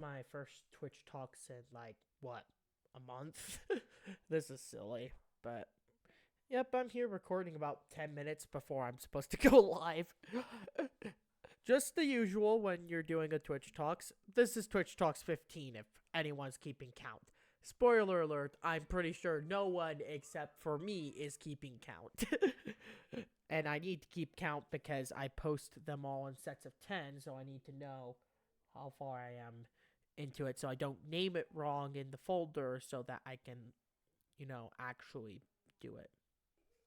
My first Twitch talks in like what, a month? This is silly, but yep, I'm here recording about 10 minutes before I'm supposed to go live. Just the usual when you're doing a Twitch Talks. This is Twitch Talks 15 if anyone's keeping count. Spoiler alert, I'm pretty sure no one except for me is keeping count. And I need to keep count because I post them all in sets of 10, so I need to know how far I am into it so I don't name it wrong in the folder so that I can, actually do it.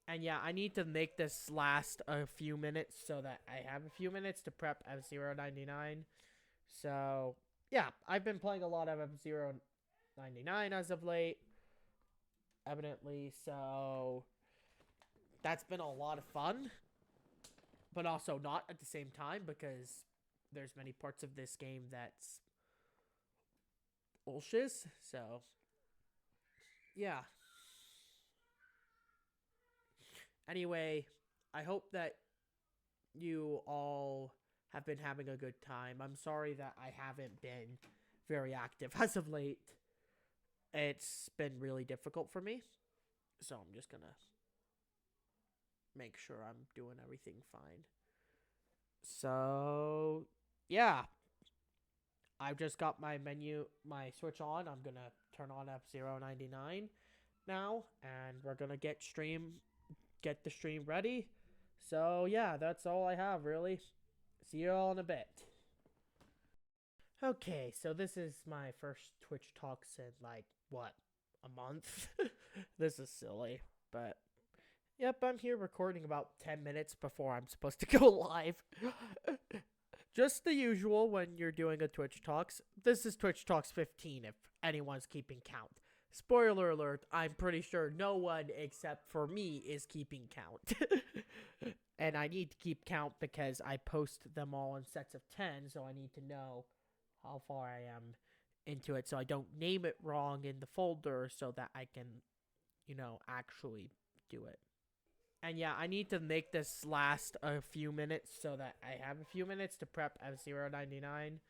And yeah, I need to make this last a few minutes so that I have a few minutes to prep F-Zero 99. So, yeah, I've been playing a lot of F-Zero 99 as of late, evidently. So, that's been a lot of fun, but also not at the same time because there's many parts of this game that's bullshit. So, yeah. Anyway, I hope that you all have been having a good time. I'm sorry that I haven't been very active as of late. It's been really difficult for me. So I'm just gonna make sure I'm doing everything fine. So, yeah. I've just got my Switch on. I'm gonna turn on F-Zero 99 now, and we're gonna get the stream ready. So, yeah, that's all I have, really. See you all in a bit. Okay, so this is my first Twitch talks in like what, a month? This is silly, but yep, I'm here recording about 10 minutes before I'm supposed to go live. Just the usual when you're doing a Twitch talks. This is Twitch Talks 15 if anyone's keeping count. Spoiler alert, I'm pretty sure no one except for me is keeping count. And I need to keep count because I post them all in sets of 10, so I need to know how far I am into it so I don't name it wrong in the folder so that I can, actually do it. And yeah, I need to make this last a few minutes so that I have a few minutes to prep F-Zero 99.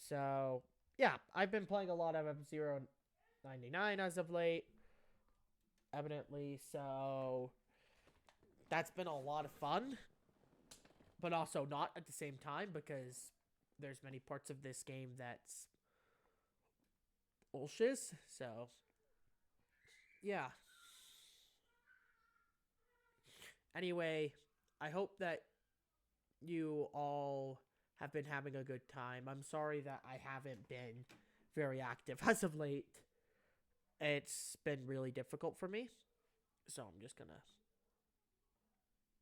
So, yeah, I've been playing a lot of F-Zero 99 as of late, evidently. So, that's been a lot of fun, but also not at the same time because there's many parts of this game that's bullshit. So, yeah. Anyway, I hope that you all have been having a good time. I'm sorry that I haven't been very active as of late. It's been really difficult for me. So I'm just going to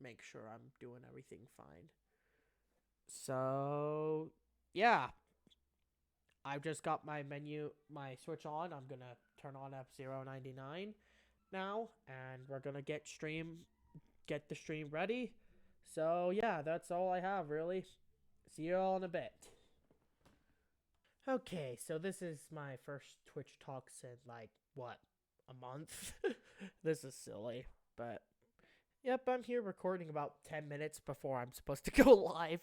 make sure I'm doing everything fine. So, yeah. I've just got my Switch on. I'm going to turn on F-Zero 99 now, and we're going to get the stream ready. So, yeah, that's all I have, really. See you all in a bit. Okay, so this is my first Twitch talks in like what, a month? This is silly, but yep, I'm here recording about 10 minutes before I'm supposed to go live.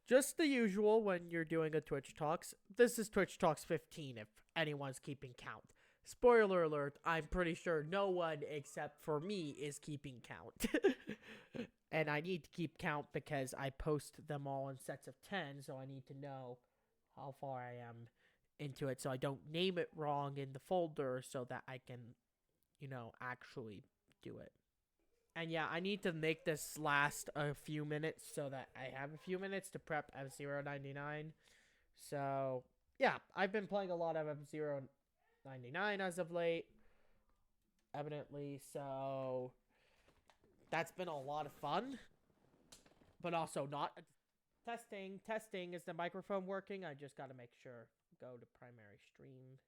Just the usual when you're doing a Twitch talks. This is Twitch Talks 15 if anyone's keeping count. Spoiler alert, I'm pretty sure no one except for me is keeping count. And I need to keep count because I post them all in sets of 10, so I need to know how far I am into it so I don't name it wrong in the folder so that I can, actually do it. And yeah, I need to make this last a few minutes so that I have a few minutes to prep F-Zero 99. So, yeah, I've been playing a lot of F-Zero 99 as of late, evidently. So, that's been a lot of fun, but also not. Testing. Is the microphone working? I just got to make sure. Go to primary stream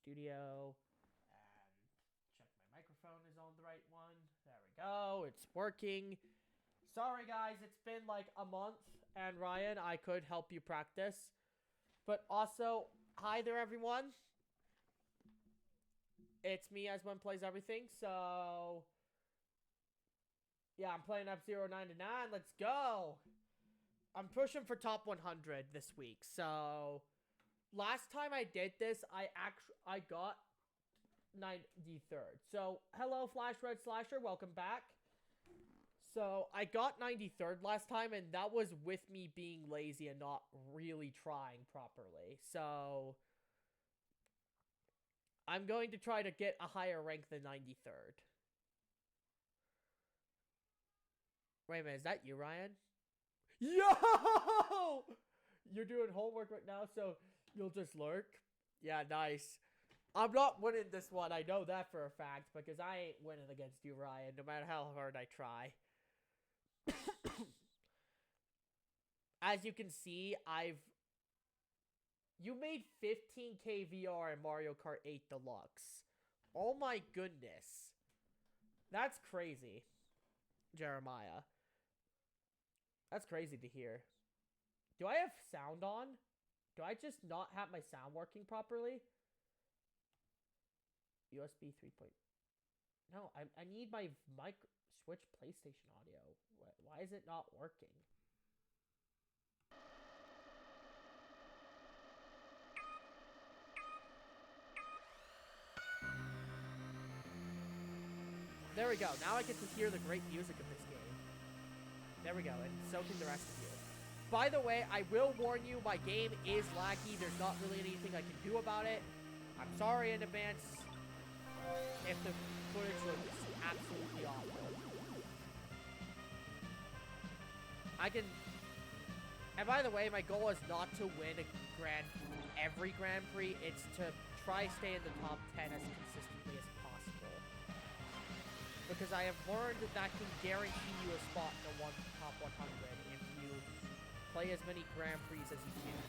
studio and check my microphone is on the right one. There we go. It's working. Sorry, guys. It's been like a month, and Ryan, I could help you practice. But also, hi there, everyone. It's me, as one plays everything. So, yeah, I'm playing F-Zero 99. Let's go. I'm pushing for top 100 this week. So last time I did this, I got 93rd. So hello, Flash Red Slasher, welcome back. So I got 93rd last time, and that was with me being lazy and not really trying properly. So I'm going to try to get a higher rank than 93rd. Wait a minute, is that you, Ryan? Yo! You're doing homework right now, so you'll just lurk? Yeah, nice. I'm not winning this one, I know that for a fact, because I ain't winning against you, Ryan, no matter how hard I try. As you can see, You made 15k VR in Mario Kart 8 Deluxe. Oh my goodness. That's crazy, Jeremiah. That's crazy to hear. Do I have sound on? Do I just not have my sound working properly? USB 3. No, I need my mic switch PlayStation audio. Why is it not working? There we go. Now I get to hear the great music of this game. There we go, and so can the rest of you. By the way, I will warn you, my game is laggy. There's not really anything I can do about it. I'm sorry in advance if the footage looks absolutely awful. And by the way, my goal is not to win every Grand Prix. It's to try stay in the top 10 as consistently as possible. Because I have learned that can guarantee you a spot in the top 100 if you play as many Grand Prix as you can.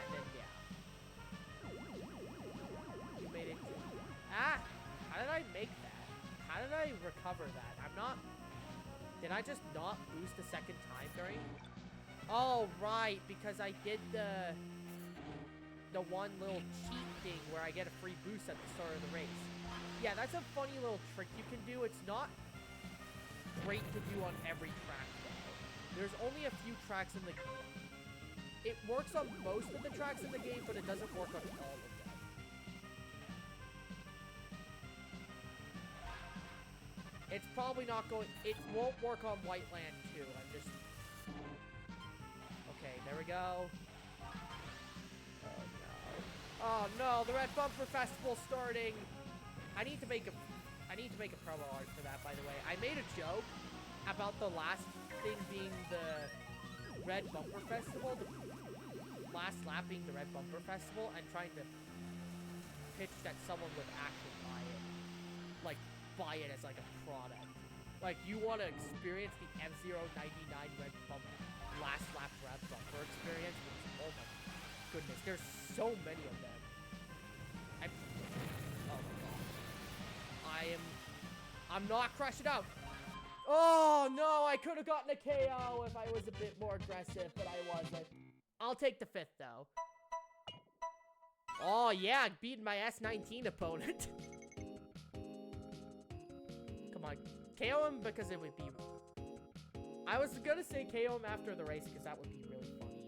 And then, yeah. You made it. Ah! How did I make that? How did I recover that? Did I just not boost a second time during? Oh, right, because I did the one little cheat thing where I get a free boost at the start of the race. Yeah, that's a funny little trick you can do. It's not great to do on every track, though. There's only a few tracks in the game. It works on most of the tracks in the game, but it doesn't work on all of them. It's probably not going... It won't work on White Land 2. I'm just... Okay, there we go. Oh, no. Oh, no. The Red Bumper Festival starting. I need to make a promo art for that, by the way. I made a joke about the last thing being the Red Bumper Festival. The last lap being the Red Bumper Festival, and trying to pitch that someone would actually buy it. Like, buy it as like a product. Like, you want to experience the F-Zero 99 Red Bumper last lap Red Bumper experience? Oh my goodness, there's so many of them. Oh my god. I'm not crushing out. Oh no, I could have gotten a KO if I was a bit more aggressive, but I wasn't. I'll take the 5th though. Oh yeah, beating my S19 opponent. Come on, KO him because it would be... I was gonna say KO him after the race because that would be really funny.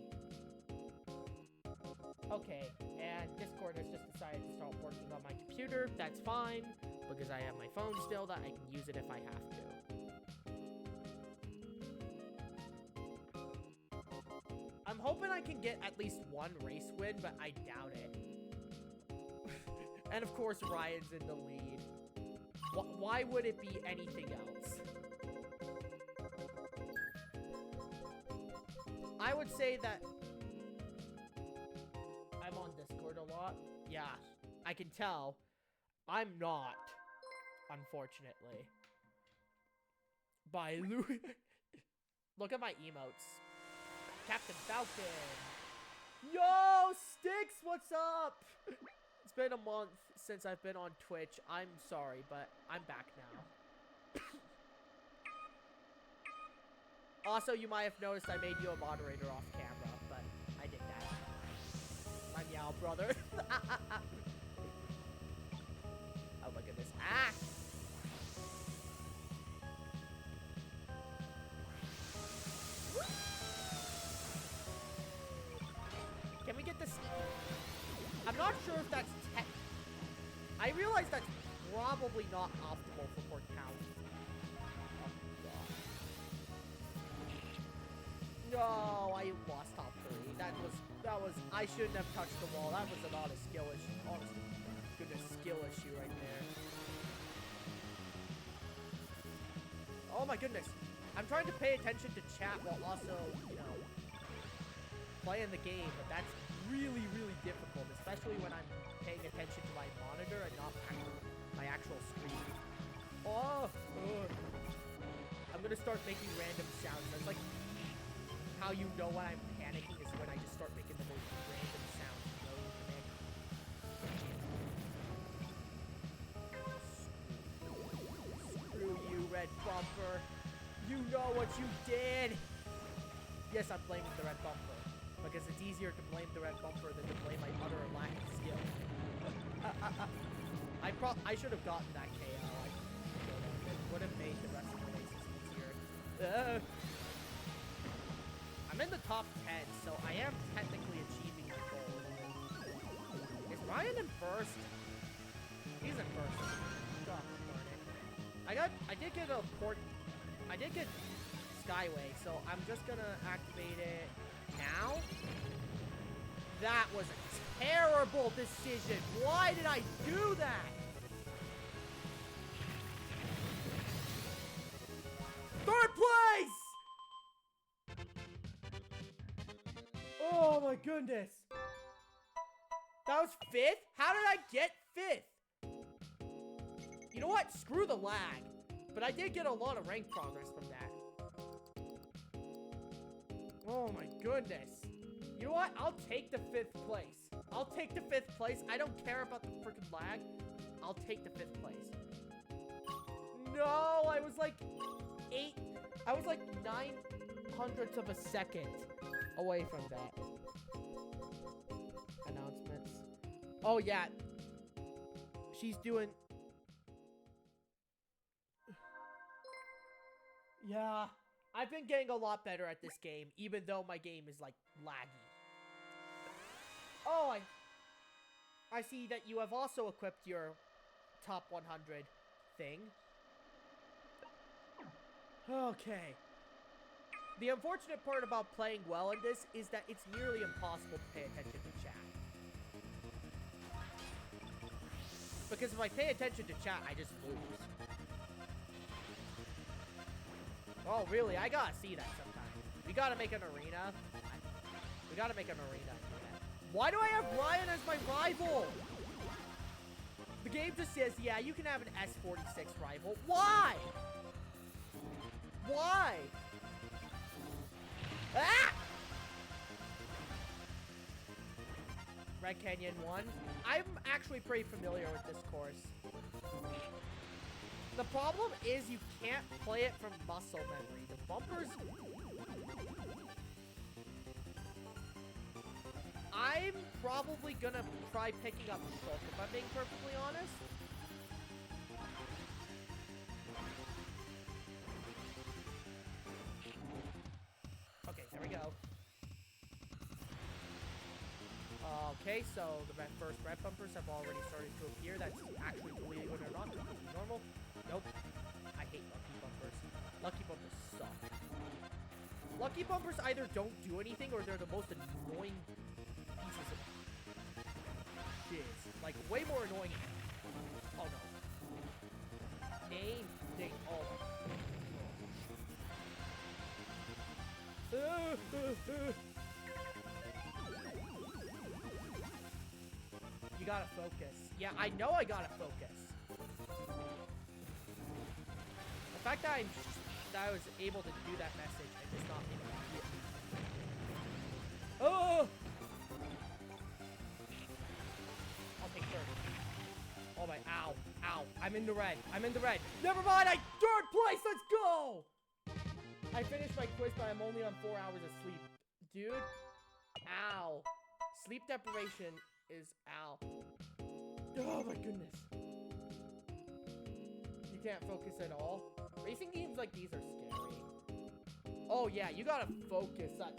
Okay, and Discord has just decided to start working on my computer. That's fine, because I have my phone still that I can use it if I have to. I'm hoping I can get at least one race win, but I doubt it. And of course, Ryan's in the lead. Why would it be anything else? I would say that I'm on Discord a lot. Yeah, I can tell. I'm not, unfortunately. By Louis. Look at my emotes. Captain Falcon. Yo, Sticks, what's up? It's been a month since I've been on Twitch. I'm sorry, but I'm back now. Also, you might have noticed I made you a moderator off camera, but I did that. My meow brother. Oh, look at this. Ah! that's I realize that's probably not optimal for Port County. Oh, God. No, I lost top 3. That was, I shouldn't have touched the wall. That was not a skill issue. Honestly, goodness, skill issue right there. Oh my goodness. I'm trying to pay attention to chat while also, you know, playing the game, but that's really, really difficult, especially when I'm paying attention to my monitor and not my actual screen. Oh! I'm gonna start making random sounds. That's like how you know when I'm panicking is when I just start making the most random sounds. Screw you, red bumper. You know what you did. Yes, I'm blaming the red bumper. Because it's easier to blame the red bumper than to blame my utter lack of skill. I should have gotten that KO. It would have made the rest of the races easier. I'm in the top 10, so I am technically achieving my goal. Is Ryan in first? He's in first. God darn it. I did get Skyway, so I'm just gonna activate it now. That was a terrible decision. Why did I do that? Third place! Oh my goodness. That was 5th? How did I get 5th? You know what? Screw the lag. But I did get a lot of rank progress from that. Oh my goodness. You know what? I'll take the 5th place. I'll take the 5th place. I don't care about the freaking lag. I'll take the 5th place. No, I was like 9/100ths of a second away from that. Announcements. Oh yeah. She's doing... Yeah. I've been getting a lot better at this game, even though my game is, like, laggy. Oh, I see that you have also equipped your top 100 thing. Okay. The unfortunate part about playing well in this is that it's nearly impossible to pay attention to chat. Because if I pay attention to chat, I just lose. Oh, really? I gotta see that sometime. We gotta make an arena. We gotta make an arena. Why do I have Ryan as my rival? The game just says, yeah, you can have an S46 rival. Why? Why? Ah! Red Canyon 1. I'm actually pretty familiar with this course. The problem is you can't play it from muscle memory. The bumpers... I'm probably gonna try picking up Shulk, if I'm being perfectly honest. Okay, there we go. Okay, so the first red bumpers have already started to appear. That's actually, believe it or not, completely normal. Nope. I hate lucky bumpers. Lucky bumpers suck. Lucky bumpers either don't do anything or they're the most annoying pieces of shiz. Like, way more annoying. Oh, no. Name thing. Oh. You gotta focus. Yeah, I know I gotta focus. The fact that I was able to do that message and just not make it. Oh! I'll take third. Oh my, ow, ow. I'm in the red. I'm in the red. Never mind, I third place, let's go! I finished my quiz, but I'm only on 4 hours of sleep. Dude, ow. Sleep deprivation is ow. Oh my goodness. You can't focus at all. Racing games like these are scary. Oh yeah, you gotta focus on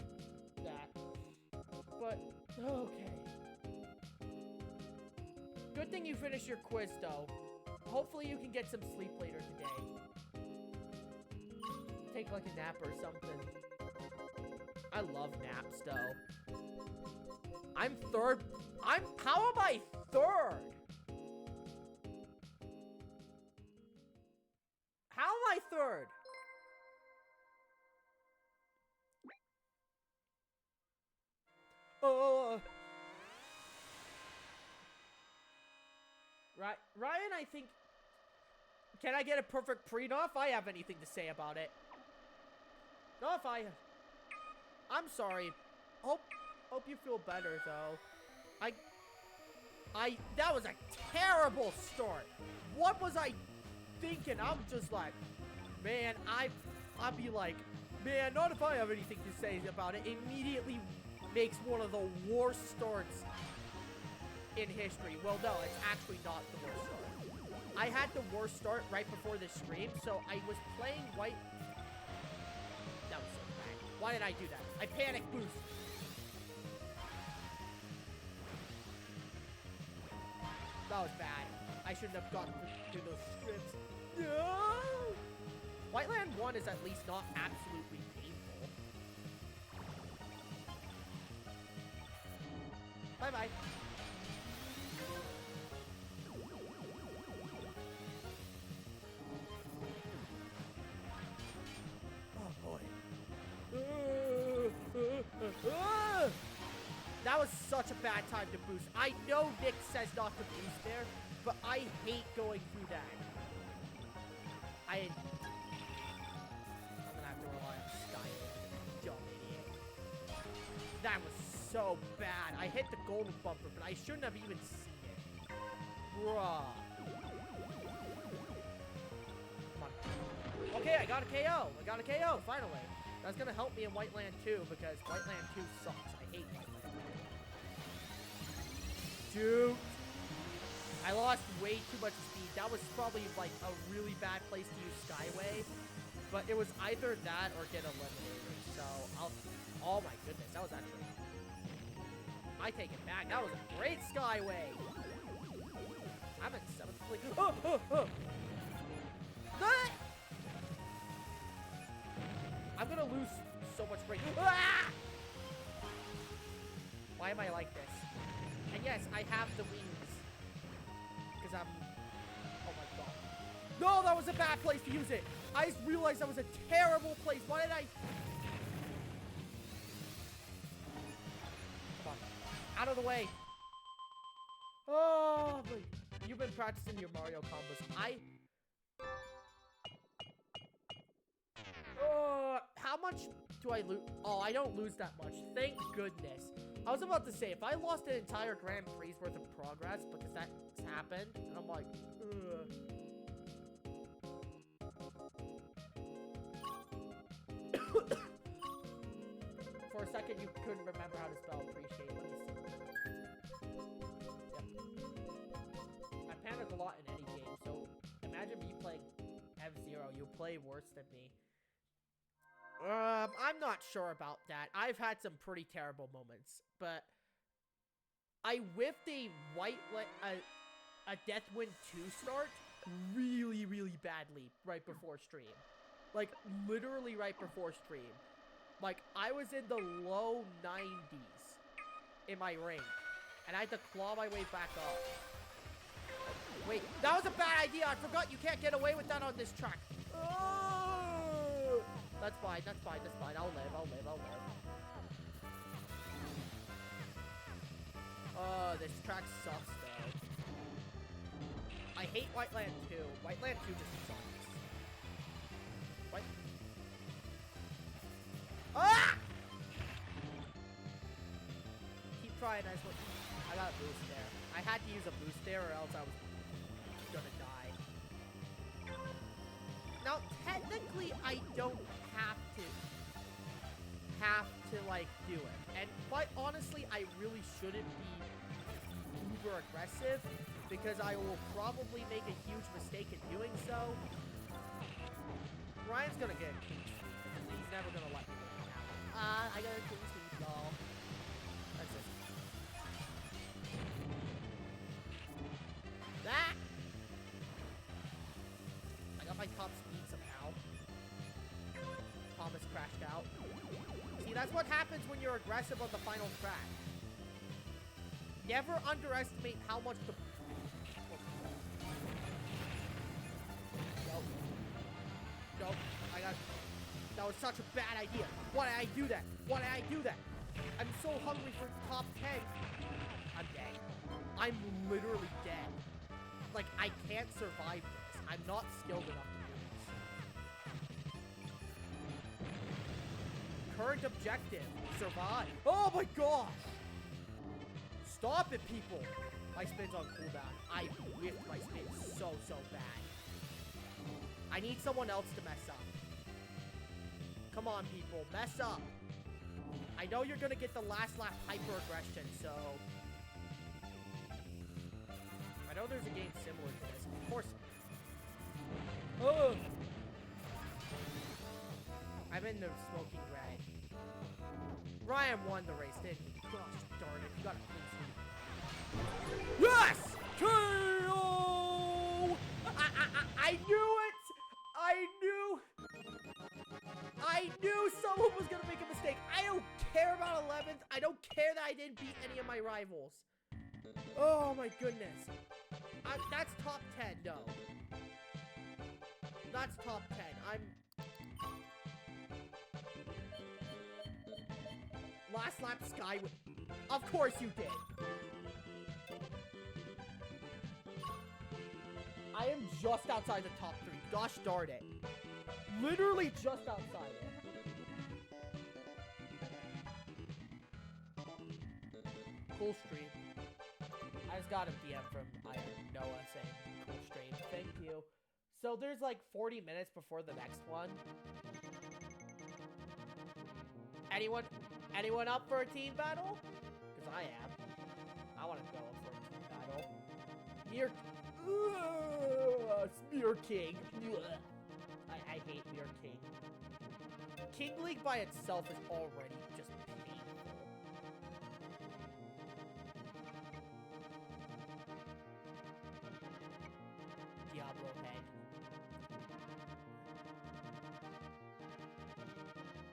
that. But, okay. Good thing you finished your quiz, though. Hopefully you can get some sleep later today. Take like a nap or something. I love naps, though. I'm third. How am I third? How am I third? Right, Ryan, I think... Can I get a perfect pre? Not if I have anything to say about it. Not if I... I'm sorry. Hope you feel better, though. That was a terrible start. What was I thinking? I'm just like, man, I'd be like, man, not if I have anything to say about it. Immediately makes one of the worst starts in history. Well, no, it's actually not the worst start. I had the worst start right before this stream, so I was playing white. That was so bad. Why did I do that? I panic boost. That was bad. I shouldn't have gotten through those strips. No! Whiteland 1 is at least not absolutely painful. Bye-bye. Oh, boy. That was such a bad time to boost. I know Nick says not to boost there, but I hate going through that. I'm gonna have to rely on Skyway, dumb idiot. That was so bad. I hit the golden bumper, but I shouldn't have even seen it. Bruh. Come on. Okay, I got a KO. I got a KO, finally. That's gonna help me in Whiteland 2, because Whiteland 2 sucks. I hate Whiteland 2. Dude. I lost way too much speed. That was probably, like, a really bad place to use Skyway. But it was either that or get eliminated. So, oh my goodness, that was actually... I take it back. That was a great Skyway. I'm in 7th place. Oh. Ah! I'm gonna lose so much break. Ah! Why am I like this? And yes, I have the wings. Because I'm... Oh my god. No, that was a bad place to use it. I just realized that was a terrible place. Why did I... Come on. Out of the way. Oh, but you've been practicing your Mario combos. How much do I lose? Oh, I don't lose that much. Thank goodness. I was about to say, if I lost an entire Grand Prix worth of progress, because that's happened, and I'm like, ugh. For a second, you couldn't remember how to spell appreciate. Let me see. Yep. I panic a lot in any game, so imagine me playing F-Zero. You'll play worse than me. I'm not sure about that. I've had some pretty terrible moments, but I whiffed a Deathwind 2 start really, really badly right before stream. Like, literally right before stream. Like, I was in the low 90s in my rank, and I had to claw my way back up. Wait, that was a bad idea. I forgot you can't get away with that on this track. Oh! That's fine, that's fine, that's fine. I'll live, I'll live, I'll live. Oh, this track sucks, though. I hate Whiteland 2. Whiteland 2 just sucks. What? Ah! Keep trying, I got a boost there. I had to use a boost there or else I was gonna die. Now, technically, I don't have to, like, do it. And quite honestly, I really shouldn't be uber aggressive because I will probably make a huge mistake in doing so. Ryan's gonna get a clean sweep. He's never gonna let me get that. I got a clean sweep, y'all. That's it. That's what happens when you're aggressive on the final track. Never underestimate how much the... Nope. Nope. That was such a bad idea. Why did I do that? Why did I do that? I'm so hungry for top 10. I'm dead. I'm literally dead. Like, I can't survive this. I'm not skilled enough to do this. Current objective, survive. Oh my gosh! Stop it, people! My spin's on cooldown. I whiffed my spin so bad. I need someone else to mess up. Come on, people, mess up. I know you're gonna get the last lap hyper aggression, so... I know there's a game similar to this. Of course. Oh! I'm in the smoking red. Ryan won the race, didn't he? Gosh darn it, you got a clean sweep. Yes! KO! I knew it! I knew someone was gonna make a mistake. I don't care about 11th. I don't care that I didn't beat any of my rivals. Oh my goodness. That's top 10, no. That's top 10. Last lap Sky. Of course you did. I am just outside the top 3. Gosh darn it. Literally just outside it. Cool stream. I just got a DM from Noah saying cool stream. Thank you. So there's like 40 minutes before the next one. Anyone up for a team battle? Because I am. I want to go up for a team battle. Smear King. I hate Mirror King. King League by itself is already just painful. Diablo head.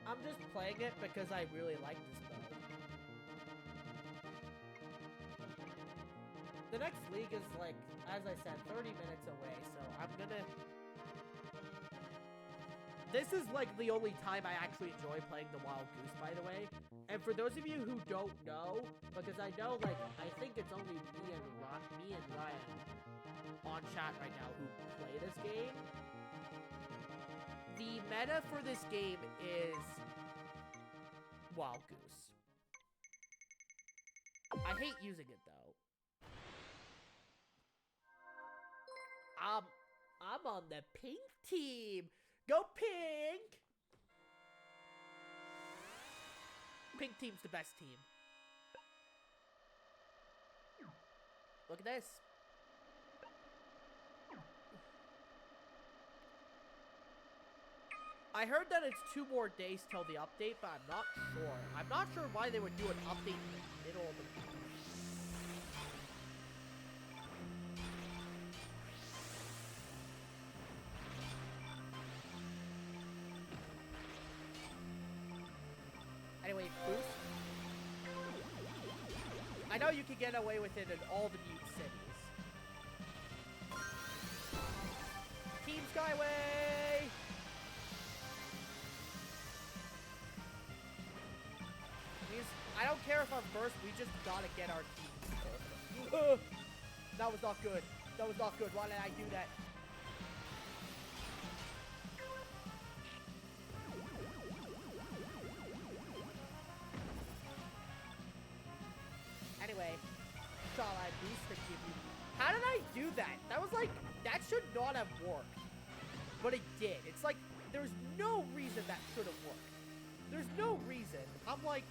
I'm just playing it because I really like this mode. The next league is like, as I said, 30 minutes away, so I'm gonna... This is like the only time I actually enjoy playing the Wild Goose, by the way. And for those of you who don't know, because I know, like, I think it's only me and Ryan on chat right now who play this game. The meta for this game is Wild Goose. I hate using it though. I'm on the pink team. Go Pink! Pink team's the best team. Look at this. I heard that it's 2 more days till the update, but I'm not sure. I'm not sure why they would do an update in the middle of the... Anyway, boost. I know you can get away with it in all the mute cities. Team Skyway! I don't care if I'm first, we just gotta get our team. That was not good. That was not good. Why did I do that? Anyway, shall I boost to give you... How did I do that? That was like... That should not have worked. But it did. It's like, there's no reason that should have worked. There's no reason. I'm like,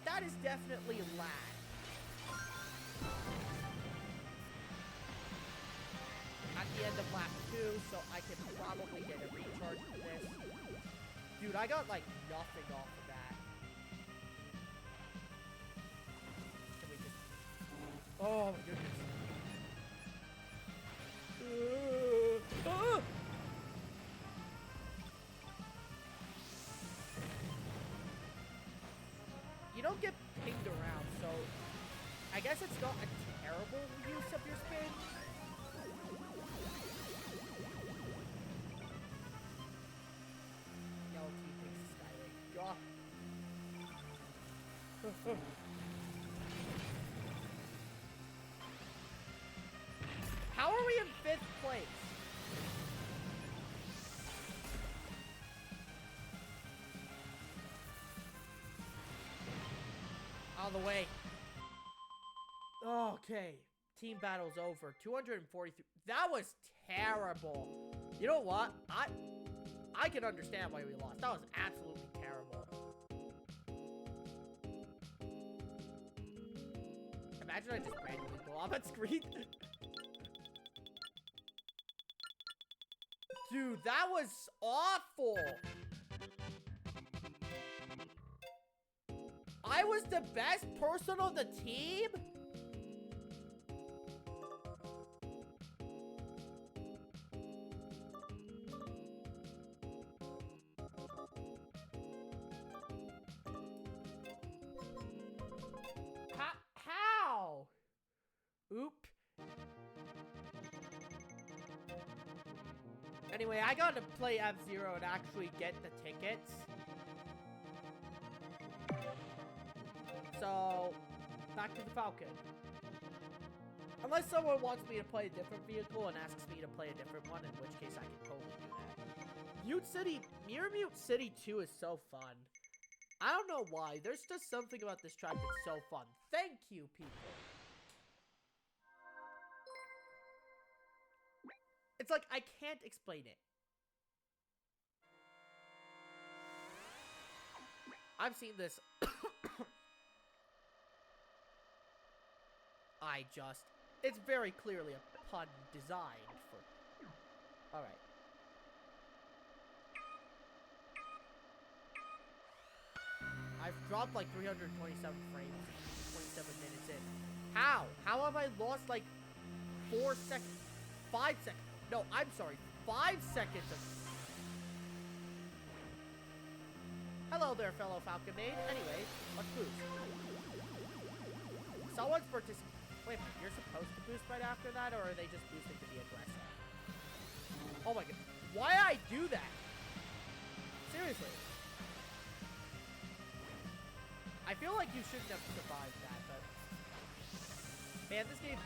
that is definitely lag. At the end of lap 2, so I can probably get a recharge for this. Dude, I got like nothing off of that. Can we just... Oh my goodness. don't get pinged around, so I guess it's not a terrible use of your spin. Yellow team takes Skyway. Draw. How are we in 5th place? Out of the way. Okay. Team battle's over. 243. That was terrible. You know what? I can understand why we lost. That was absolutely terrible. Imagine I just randomly go off that screen. Dude, that was awful. I was the best person on the team? How? Oop. Anyway, I got to play F-Zero and actually get the tickets. So, back to the Falcon. Unless someone wants me to play a different vehicle and asks me to play a different one, in which case I can totally do that. Mirror Mute City 2 is so fun. I don't know why. There's just something about this track that's so fun. Thank you, people. It's like, I can't explain it. I've seen this. It's very clearly a pun designed for... Alright. I've dropped like 327 frames, 27 minutes in. How? How have I lost like 4 seconds? 5 seconds. No, I'm sorry. 5 seconds of... Hello there, fellow Falcon Maid. Anyway, let's boost. Someone's participating. Wait a minute, you're supposed to boost right after that, or are they just boosting to be aggressive? Oh my god. Why did I do that? Seriously. I feel like you shouldn't have survived that, but... Man, this game...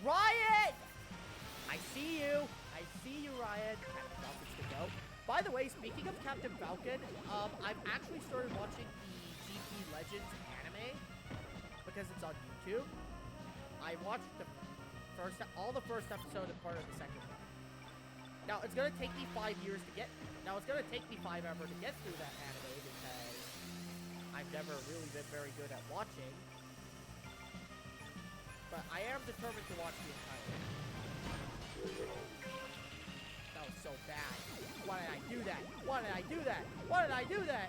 Ryan! I see you! I see you, Ryan. Captain Falcon's to go. By the way, speaking of Captain Falcon, I've actually started watching the GP Legends anime because it's on YouTube. I watched all the first episode and part of the second one. Now, it's gonna take me 5 years to get... Now, it's gonna take me 5 ever to get through that anime because I've never really been very good at watching. But I am determined to watch the entire thing. That was so bad. Why did I do that? Why did I do that? Why did I do that?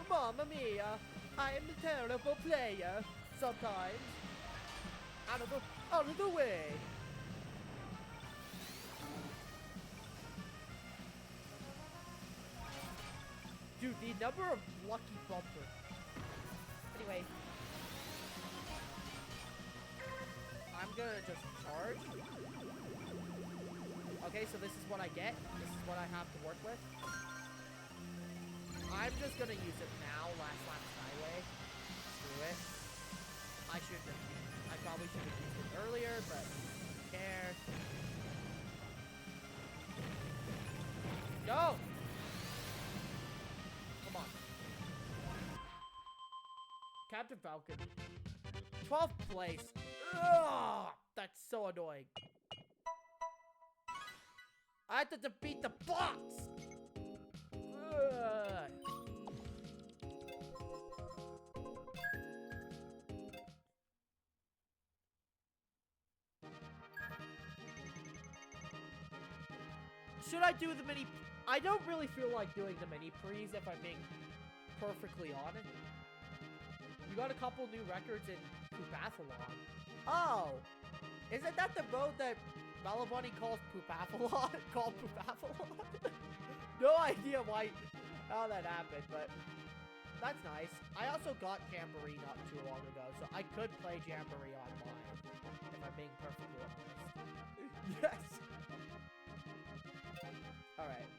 Mamma mia! I am a terrible player. Sometimes. Out of the way. Dude, the number of lucky bumpers. Anyway. I'm gonna just charge. Okay, so this is what I get. This is what I have to work with. I'm just gonna use it now. Last lap Skyway. Screw it. I probably should have used it earlier, but who cares? No! Come on. Captain Falcon. 12th place. Ugh, that's so annoying. I had to defeat the box! Ugh. Should I do the mini... I don't really feel like doing the mini prees if I'm being perfectly honest. You got a couple new records in Poopathlon. Oh! Isn't that the mode that Malabunny calls Poopathlon? Called Poopathlon? No idea how that happened, but that's nice. I also got Jamboree not too long ago, so I could play Jamboree online, if I'm being perfectly honest. Yes! Alright.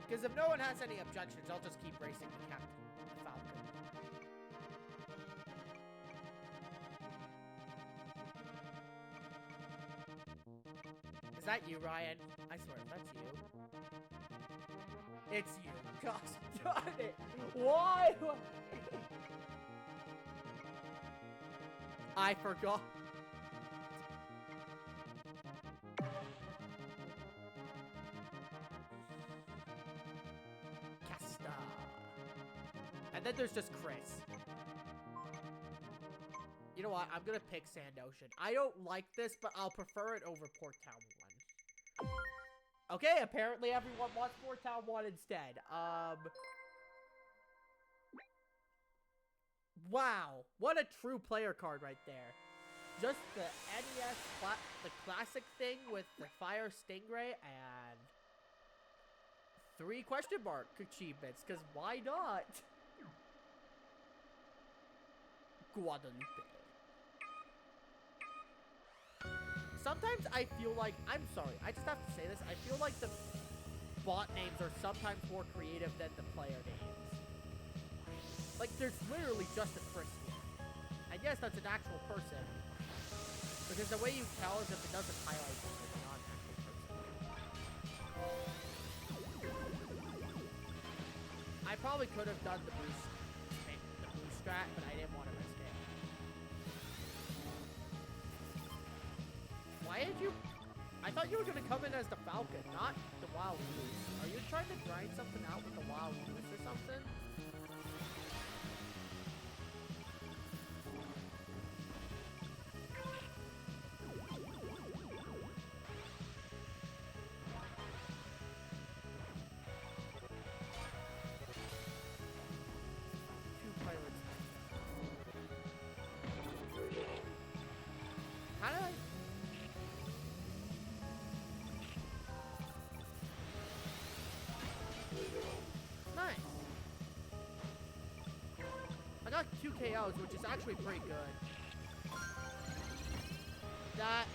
Because if no one has any objections, I'll just keep racing the Captain, the Falcon. Is that you, Ryan? I swear, that's you. It's you. Gosh darn it. Why? I forgot. Casta. And then there's just Chris. You know what? I'm gonna pick Sand Ocean. I don't like this, but I'll prefer it over Port Town 1. Okay, apparently everyone wants Port Town 1 instead. Wow, what a true player card right there. Just the NES, the classic thing with the Fire Stingray and 3 question mark achievements, because why not? Guadalupe. Sometimes I feel like, I'm sorry, I just have to say this, I feel like the bot names are sometimes more creative than the player names. Like, there's literally just a Chris here. And yes, that's an actual person. Because the way you tell is if it doesn't highlight it, it's not an actual person. I probably could have done the boost strat, but I didn't want to risk it. Why did you... I thought you were going to come in as the Falcon, not the Wild Goose. Are you trying to grind something out with the Wild Goose or something? How did I... Nice. I got 2 KOs, which is actually pretty good. That...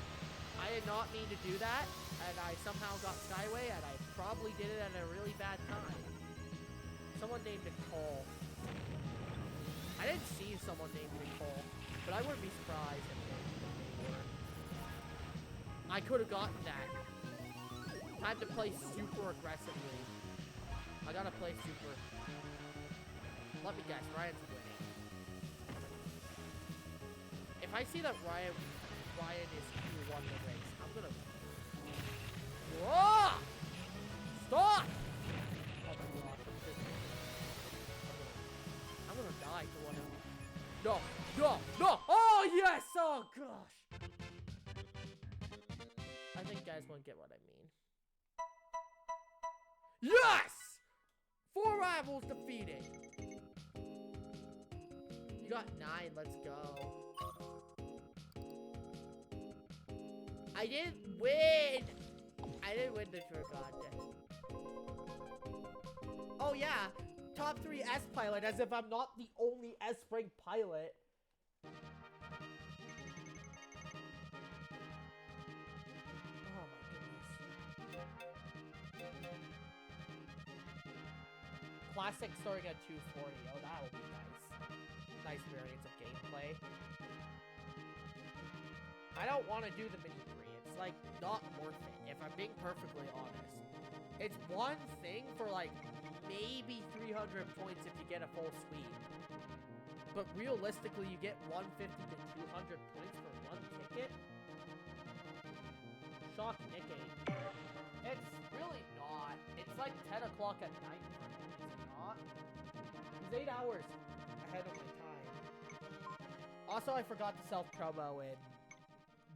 I did not mean to do that, and I somehow got Skyway, and I probably did it at a really bad time. Someone named Nicole. I didn't see someone named Nicole, but I wouldn't be surprised if they were. I could have gotten that. Time to play super aggressively. I gotta play super. Let me guess, Ryan's winning. If I see that Ryan is who won the race, I'm gonna... Whoa! Stop! Oh my god. I'm gonna die to one of them. No! No! No! Oh, yes! Oh, gosh! I think guys won't get what I mean. Yes! 4 rivals defeated. You got 9. Let's go. I didn't win. I didn't win the true contest. Oh yeah, top 3 S pilot, as if I'm not the only S rank pilot. Oh my goodness. Classic starting at 240. Oh, that'll be nice. Nice variance of gameplay. I don't want to do the mini 3. It's like not worth it, if I'm being perfectly honest. It's one thing for like maybe 300 points if you get a full sweep. But realistically, you get 150 to 200 points for one ticket? Shock Nikkei. It's really not. It's like 10 o'clock at night for him, is it not? He's 8 hours ahead of my time. Also, I forgot to self-promo in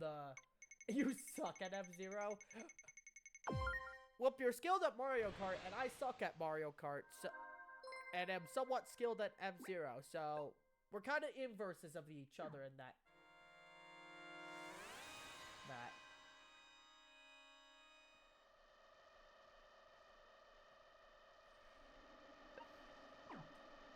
the... You suck at F-Zero. Whoop, you're skilled at Mario Kart, and I suck at Mario Kart, so... And am somewhat skilled at F-Zero, so... We're kind of inverses of each other in that.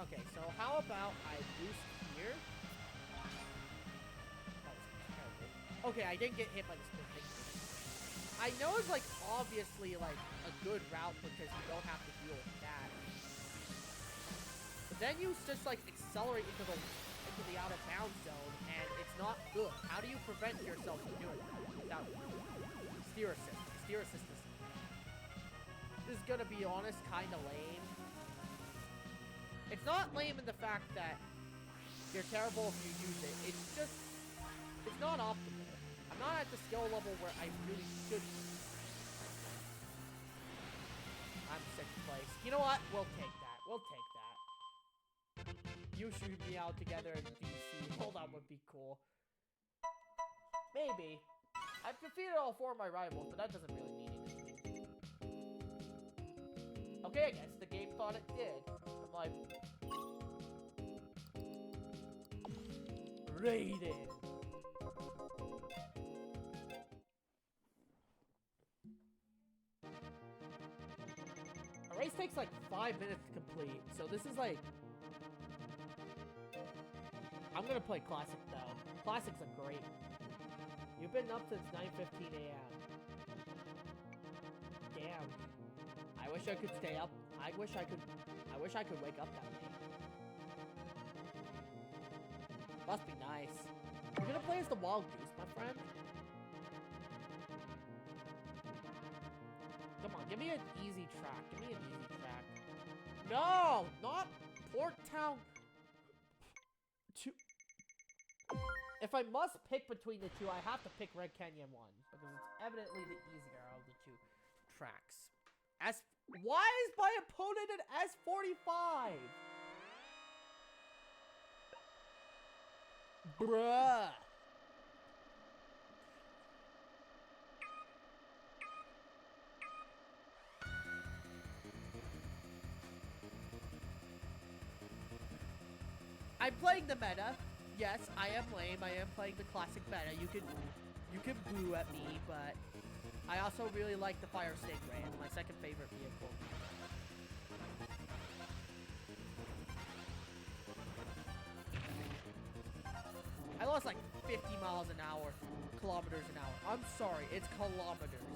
Okay, so how about I boost here? That was terrible. Okay, I didn't get hit by the spin thing. I know it's like obviously like a good route because you don't have to deal with that. But then you just like accelerate into the out of bounds zone and it's not good. How do you prevent yourself from doing that without steer assist? Steer assist is, this is gonna be honest, kinda lame. It's not lame in the fact that you're terrible if you use it. It's just, it's not optimal. I'm not at the skill level where I really should be. I'm 6th place. You know what? We'll take that. We'll take that. You shoot me out together in DC. Hold on, would be cool. Maybe. I've defeated all 4 of my rivals, but that doesn't really mean anything. Okay, I guess the game thought it did. I'm like... Raiden! A race takes like 5 minutes to complete, so this is like... I'm gonna play Classic though. Classics are great. You've been up since 9:15 a.m. Damn. I wish I could stay up. I wish I could wake up that late. Must be nice. You're gonna play as the Wild Goose, my friend? Come on, give me an easy track. Give me an easy track. No! Not Port Town. If I must pick between the two, I have to pick Red Canyon 1. Because it's evidently the easier of the two tracks. Why is my opponent an S45? Bruh. I'm playing the meta. Yes, I am lame. I am playing the classic meta. You can boo at me, but I also really like the Fire Stingray. It's my 2nd favorite vehicle. I lost like 50 miles an hour, kilometers an hour. I'm sorry, it's kilometers.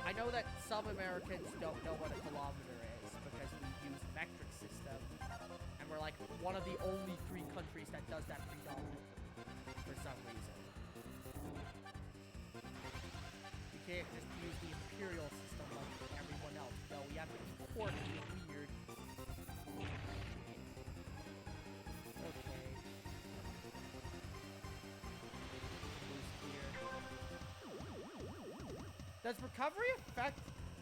I know that some Americans don't know what a kilometer is because we use the metric system. And we're like one of the only 3 countries that does that predominantly for some reason. We can't just use the imperial system like everyone else. No, we have to be quirky and weird. Okay. Does recovery affect...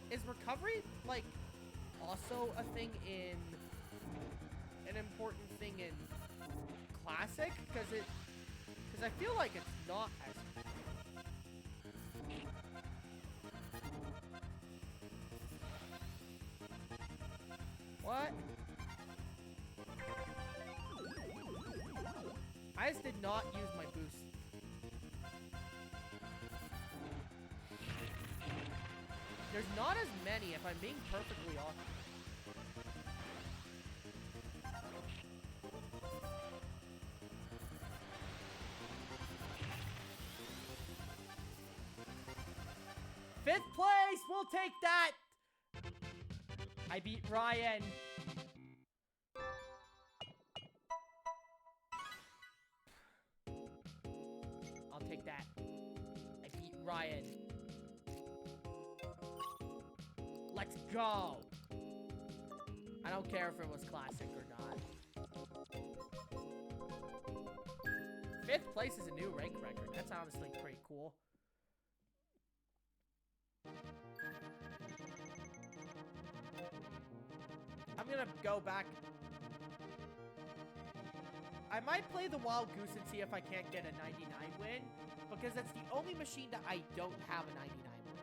Is recovery, like, also a thing in... An important thing in Classic? Because I feel like it's not as... What? I just did not use my boost. There's not as many, if I'm being perfectly honest. Fifth place! We'll take that! I beat Ryan. I'll take that. I beat Ryan. Let's go! I don't care if it was classic or not. 5th place is a new rank record. That's honestly pretty cool. I'm gonna go back. I might play the Wild Goose and see if I can't get a 99 win, because that's the only machine that I don't have a 99 win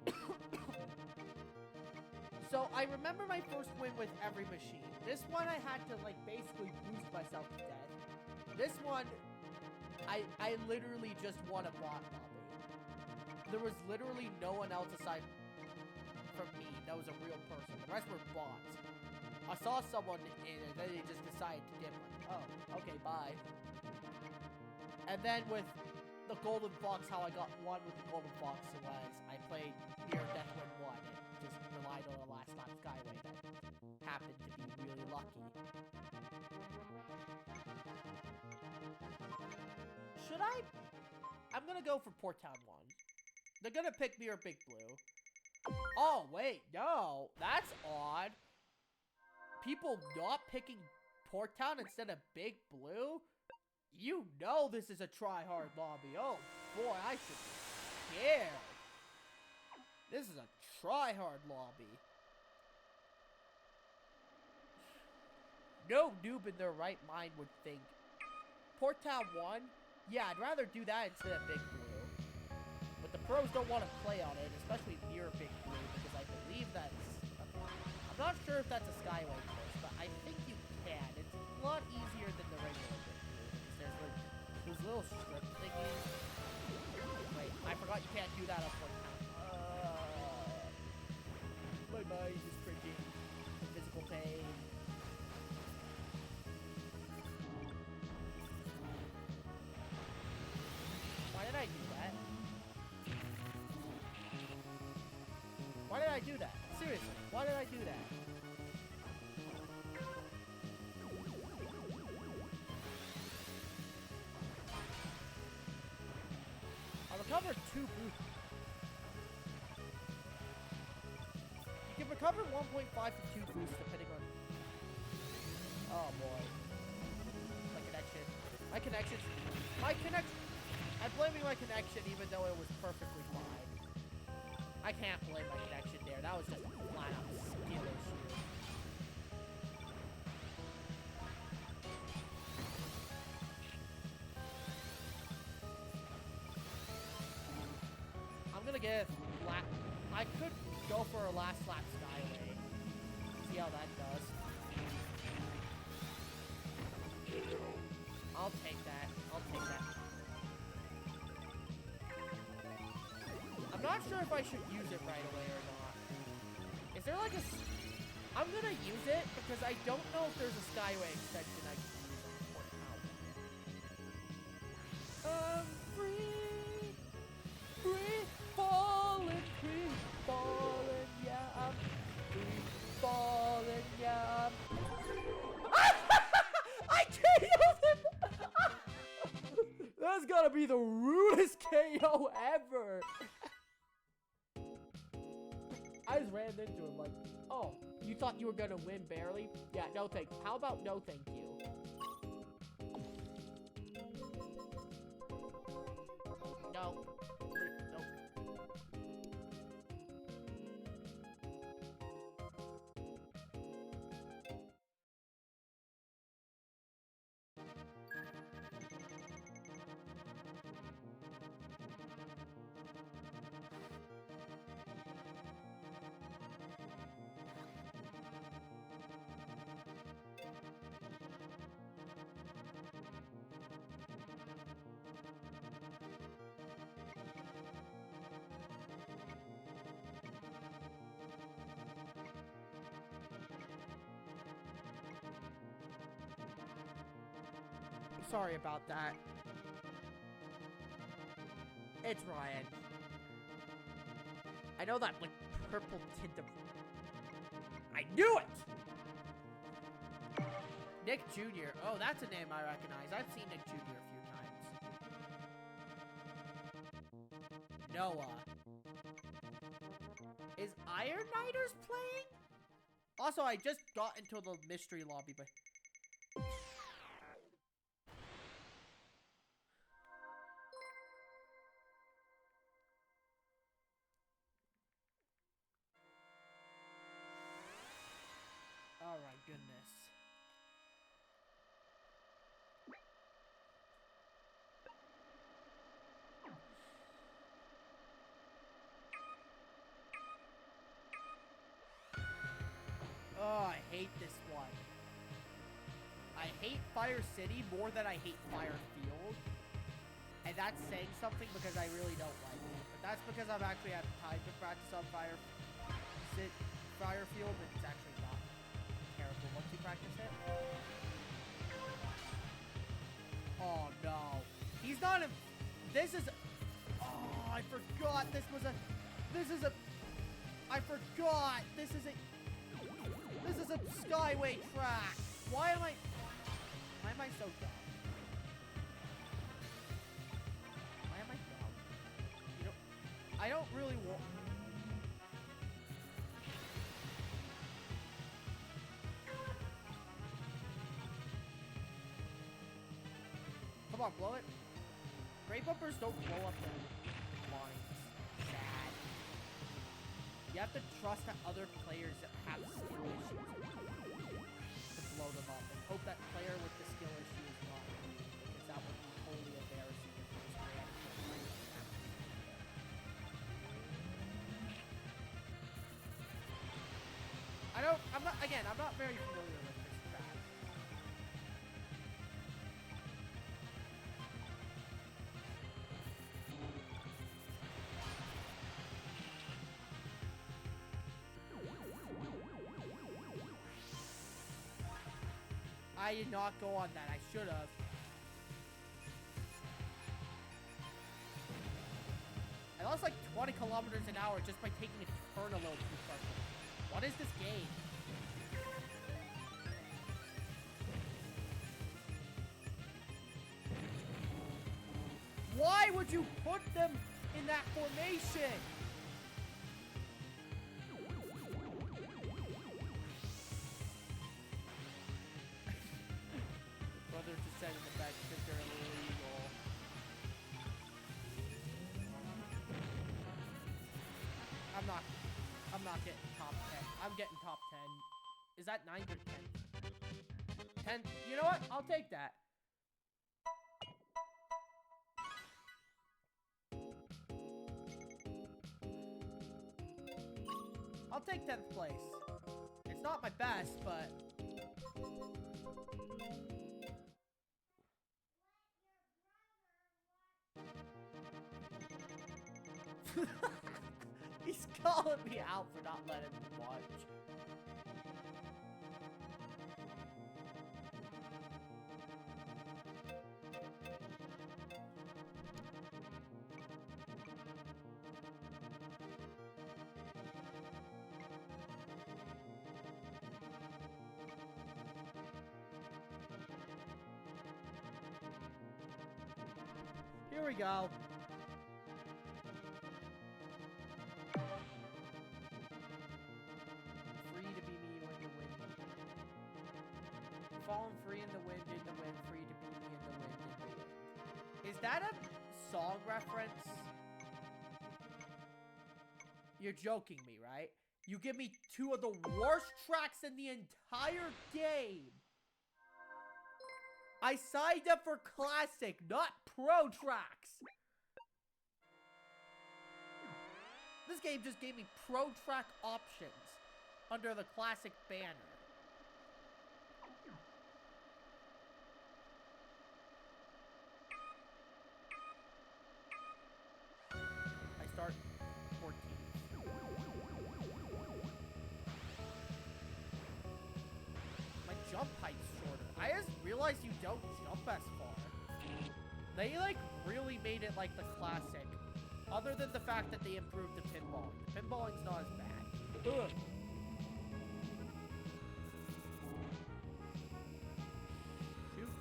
in. So I remember my first win with every machine. This one I had to like basically boost myself to death. This one, I literally just won a bot lobby. There was literally no one else aside from me. No that was a real person. The rest were bots. I saw someone in it, then they just decided to dip. Like, oh, okay, bye. And then with the Golden Fox, how I got one with the Golden Fox was I played Near Death Win 1 and just relied on a last lap Skyway that happened to be really lucky. Should I? I'm gonna go for Port Town 1. They're gonna pick me or Big Blue. Oh, wait, no. That's odd. People not picking Port Town instead of Big Blue? You know this is a try-hard lobby. Oh, boy, I should be scared. This is a try-hard lobby. No noob in their right mind would think. Port Town 1? Yeah, I'd rather do that instead of Big Blue. But the pros don't want to play on it, especially near Big Blue, because I believe that's... I'm not sure if that's a Skyway course, but I think you can. It's a lot easier than the regular Big Blue, because there's like those little strip thingies. Wait, I forgot you can't do that on Port Town. My mind is freaking physical pain. Why did I do that? Why did I do that? Seriously, why did I do that? I'll recover 2 boosts. You can recover 1.5 to 2 boosts depending on... Oh boy. My connection. I'm blaming my connection even though it was perfectly fine. I can't blame my connection there. That was just a flat out skill issue. I'm gonna get I could go for a last lap Skyway. See how that does. I'll take that. I'm not sure if I should use it right away or not. Is there like a... I'm gonna use it because I don't know if there's a Skyway extension I can use on Port Town. Free falling, yeah, I'm free falling, yeah, I KO'd him! That's gotta be the rudest KO ever! I just ran into him like, oh, you thought you were gonna win barely? Yeah, no thank you. How about no thank you? No. Nope. Sorry about that. It's Ryan. I know that like purple tint of... I knew it! Nick Jr. Oh, that's a name I recognize. I've seen Nick Jr. a few times. Noah. Is Iron Knighters playing? Also, I just got into the mystery lobby, but... Oh my goodness. Oh, I hate this one. I hate Fire City more than I hate Fire Field. And that's saying something because I really don't like it. But that's because I've actually had time to practice on Shire Field, it's actually not terrible once you practice it. Oh no. He's not a... This is... Oh, I forgot this was a... This is a... I forgot. This is a Skyway track. Why am I so dumb? Why am I dumb? You know, I don't really want... Come on, blow it. Great bumpers don't blow up the lines. Sad. You have to trust that other players that have skill issues to blow them up, and hope that player with the skill issue is not you, because that would be totally embarrassing if it was Grant. I'm not very familiar with this track. I did not go on that. I should have. I lost like 20 kilometers an hour just by taking a turn a little too far. What is this game? Why would you put them in that formation? Brother just said in the back that they're illegal. I'm not getting top 10. I'm getting top 10. Is that 9th or 10th? 10th. You know what? I'll take that. I'll take 10th place. It's not my best, but... He's calling me out for not letting him watch. Here we go. Free to be me when you win. Falling free in the wind, free to be me in the wind. Is that a song reference? You're joking me, right? You give me two of the worst tracks in the entire game. I signed up for Classic, not Pro tracks. This game just gave me Pro track options under the Classic banner. I start 14th. My jump height's shorter. I just realized you don't jump as far. They, like, really made it like the Classic. Other than the fact that they improved the pinballing. The pinballing's not as bad. Ugh. Shoot.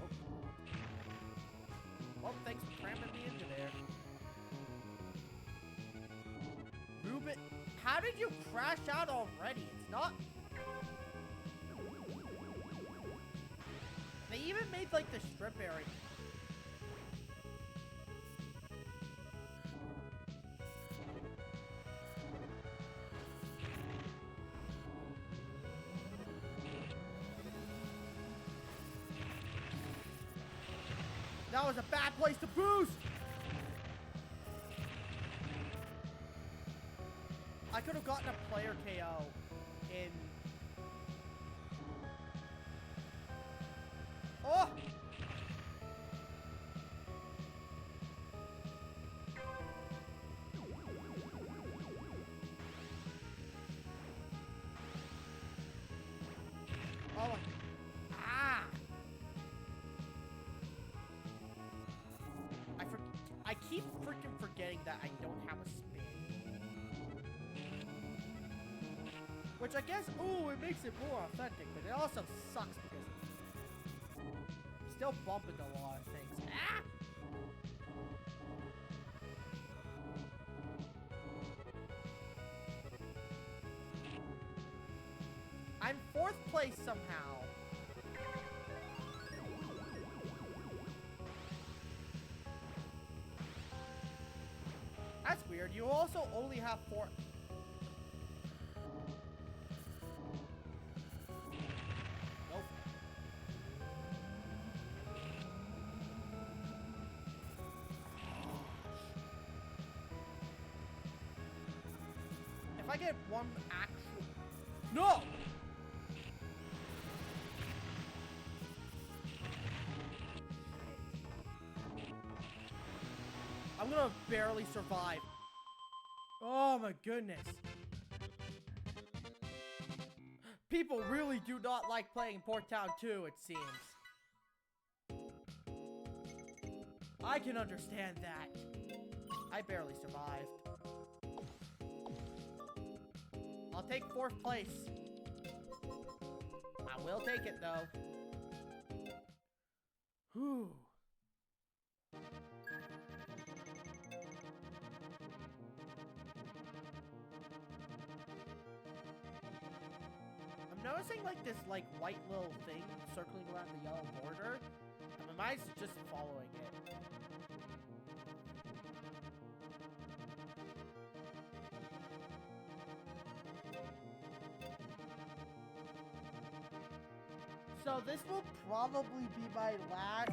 Oh. Well, thanks for cramming me into there. Ruben, how did you crash out already? It's not... They even made, like, the strip area. That was a bad place to boost! I could have gotten a player KO in... Oh! keep freaking forgetting that I don't have a spin. Which I guess, ooh, it makes it more authentic, but it also sucks because you still bump into a lot of things. Ah! I'm 4th place somehow. That's weird. You also only have 4. Nope. If I get one actual... No! I'm gonna barely survive. Oh my goodness. People really do not like playing Port Town 2, it seems. I can understand that. I barely survived. I'll take 4th place. I will take it though. Whew. I'm noticing like this like white little thing circling around the yellow border. And my mind's just following it. So this will probably be my last.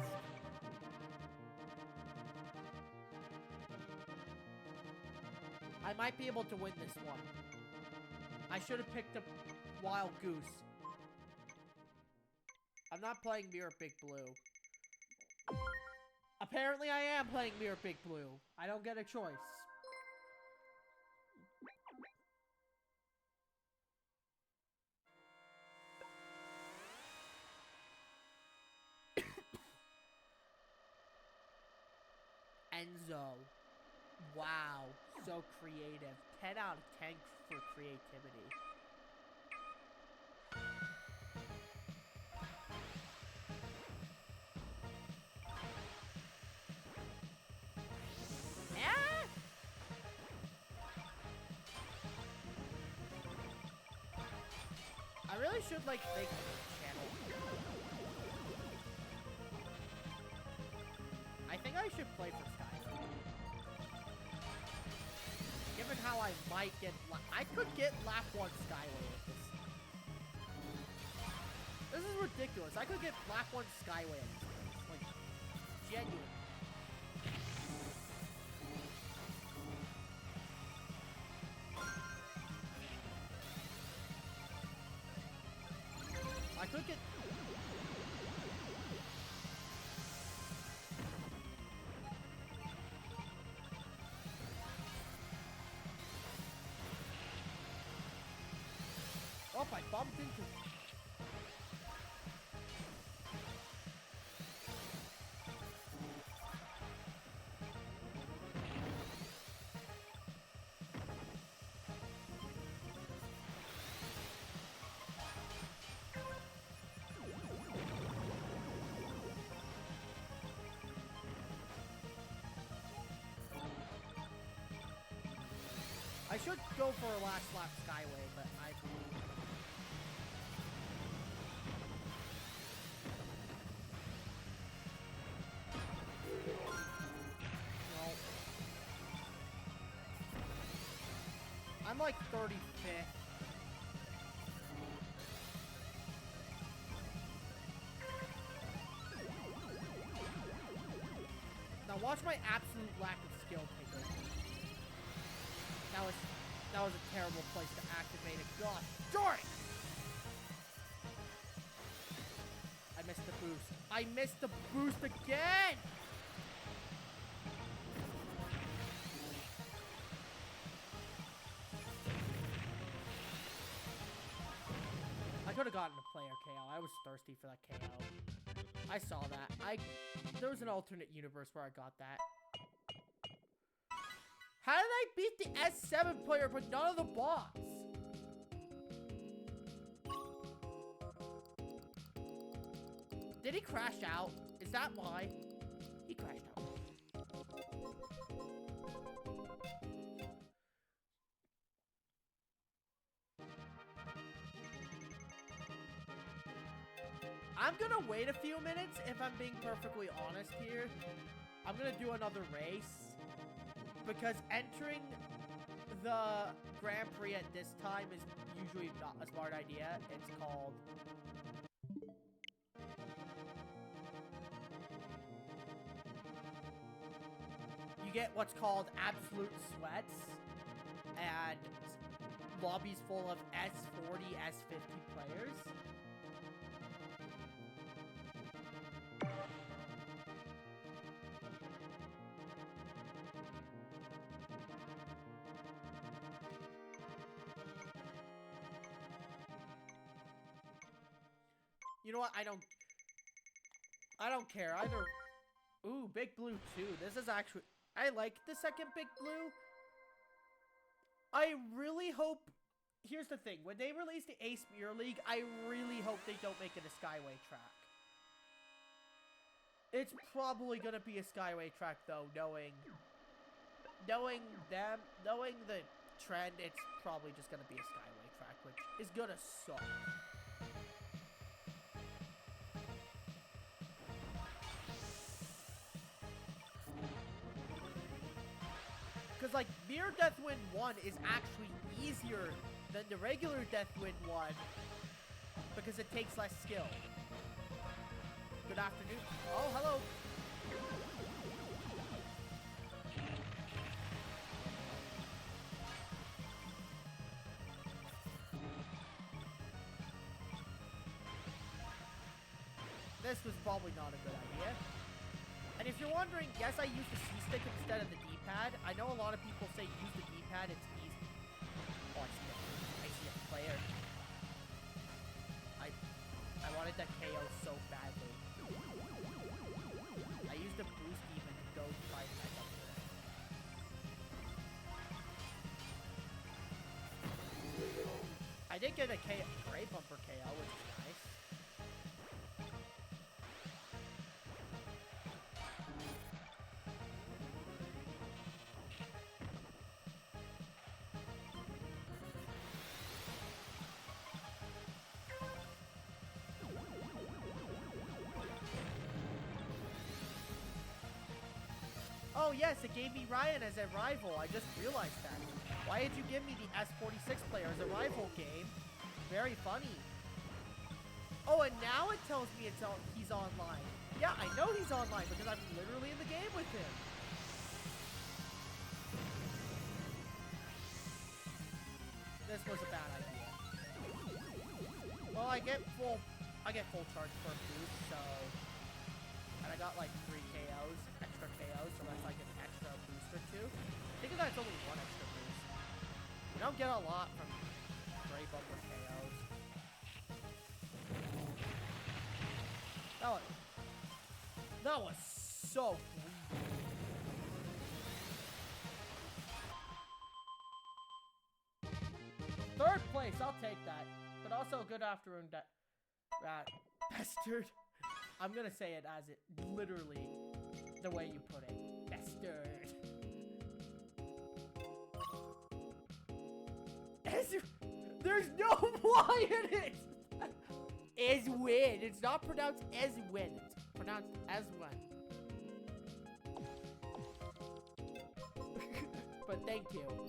I might be able to win this one. I should have picked up Wild Goose. I'm not playing Mirror Big Blue. Apparently I am playing Mirror Big Blue. I don't get a choice. Enzo. Wow. So creative. 10 out of 10 for creativity. I really should, like, make a channel. I think I should play for Skyway. Given how I might get... I could get Lap 1 Skyway with this. This is ridiculous. I could get Lap 1 Skyway at this place. Like, genuine. I could get... Oh, I bumped into... I should go for a last lap Skyway, but I... No. I'm like 35th. Now watch my absolute lack of skill pick over. That was a terrible place to activate it. God darn it! I missed the boost. I missed the boost again! I could have gotten a player KO. I was thirsty for that KO. I saw that. There was an alternate universe where I got that. How did I beat the S7 player but none of the boss? Did he crash out? Is that why? He crashed out. I'm gonna wait a few minutes if I'm being perfectly honest here. I'm gonna do another race. Because entering the Grand Prix at this time is usually not a smart idea. It's called... You get what's called absolute sweats. And lobbies full of S40, S50 players. You know what? I don't care. Either... Ooh, Big Blue 2. This is actually... I like the second Big Blue. I really hope... Here's the thing. When they release the Ace Mirror League, I really hope they don't make it a Skyway track. It's probably gonna be a Skyway track, though, knowing them, knowing the trend, it's probably just gonna be a Skyway track, which is gonna suck. Because, like, Mirror Deathwind 1 is actually easier than the regular Deathwind 1 because it takes less skill. Good afternoon. Oh, hello. This was probably not a good idea. And if you're wondering, yes, I use the C-stick instead of the D-pad. I know a lot of people say use the D-pad, it's easy. Oh, I see a player. I wanted that KO so badly. I used a boost even to go try and back up to it. I did get a Great Bumper KO, which is nice. Oh yes, it gave me Ryan as a rival. I just realized that. Why did you give me the S46 player as a rival, game? Very funny. Oh, and now it tells me he's online. Yeah, I know he's online because I'm literally in the game with him. This was a bad idea. Well, I get full charge for a boost, so... And I got like 3 KOs, extra KOs, so that's like an extra boost or 2. I think that's only 1 extra boost. You don't get a lot from Great Bumper KOs. That was so weak. Third place, I'll take that. But also, good afternoon, rat bastard. I'm gonna say it as it literally the way you put it. Bastard. There's no Y in it! Eswin. It's not pronounced Eswin. It's pronounced Eswin. But thank you.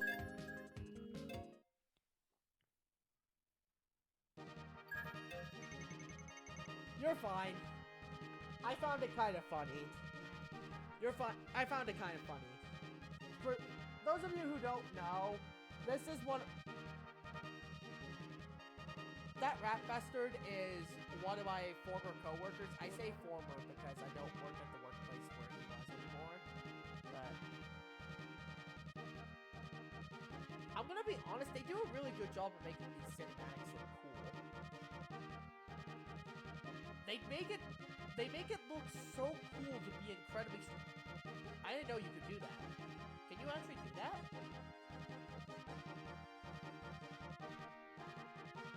You're fine. I found it kind of funny. You're fine. I found it kind of funny. For those of you who don't know, this is one... That Rat Bastard is one of my former co-workers. I say former because I don't work at the workplace where he was anymore. But... I'm gonna be honest, they do a really good job of making these cinematics look cool. They make it they make it look so cool to be incredibly... I didn't know you could do that. Can you actually do that?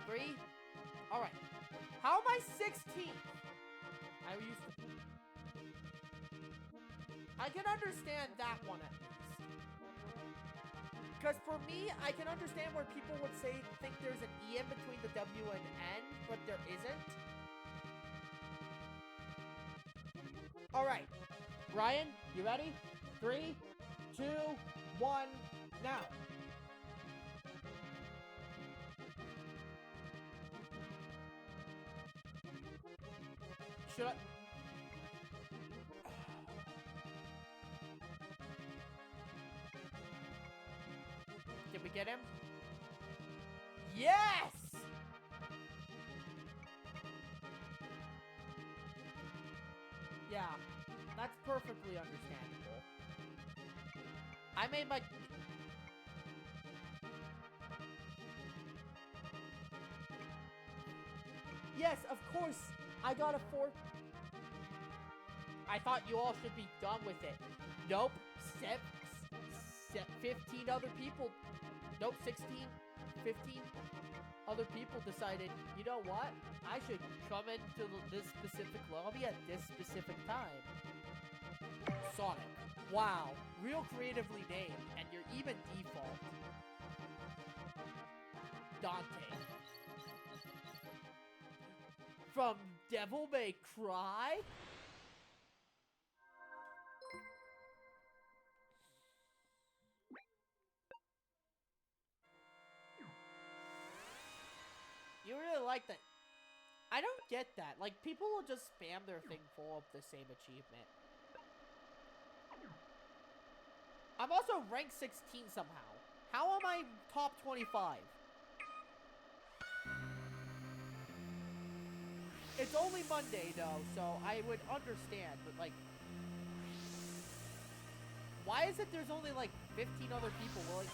3. Alright. How am I 16th? I used to... I can understand that one at least. Because for me, I can understand where people would think there's an E in between the W and N, but there isn't. Alright. Ryan, you ready? 3, 2, 1, now. Should I... Did we get him? Yes! Yeah, that's perfectly understandable. I made my... Yes, of course, I got a 4... I thought you all should be done with it. Nope, 15 other people... Nope, 16, 15 other people decided, you know what? I should come into this specific lobby at this specific time. Sonic. Wow. Real creatively named, and you're even default. Dante. From Devil May Cry? You really like that. I don't get that. Like, people will just spam their thing full of the same achievement. I'm also ranked 16 somehow. How am I top 25? It's only Monday, though, so I would understand, but, like... Why is it there's only, like, 15 other people willing to...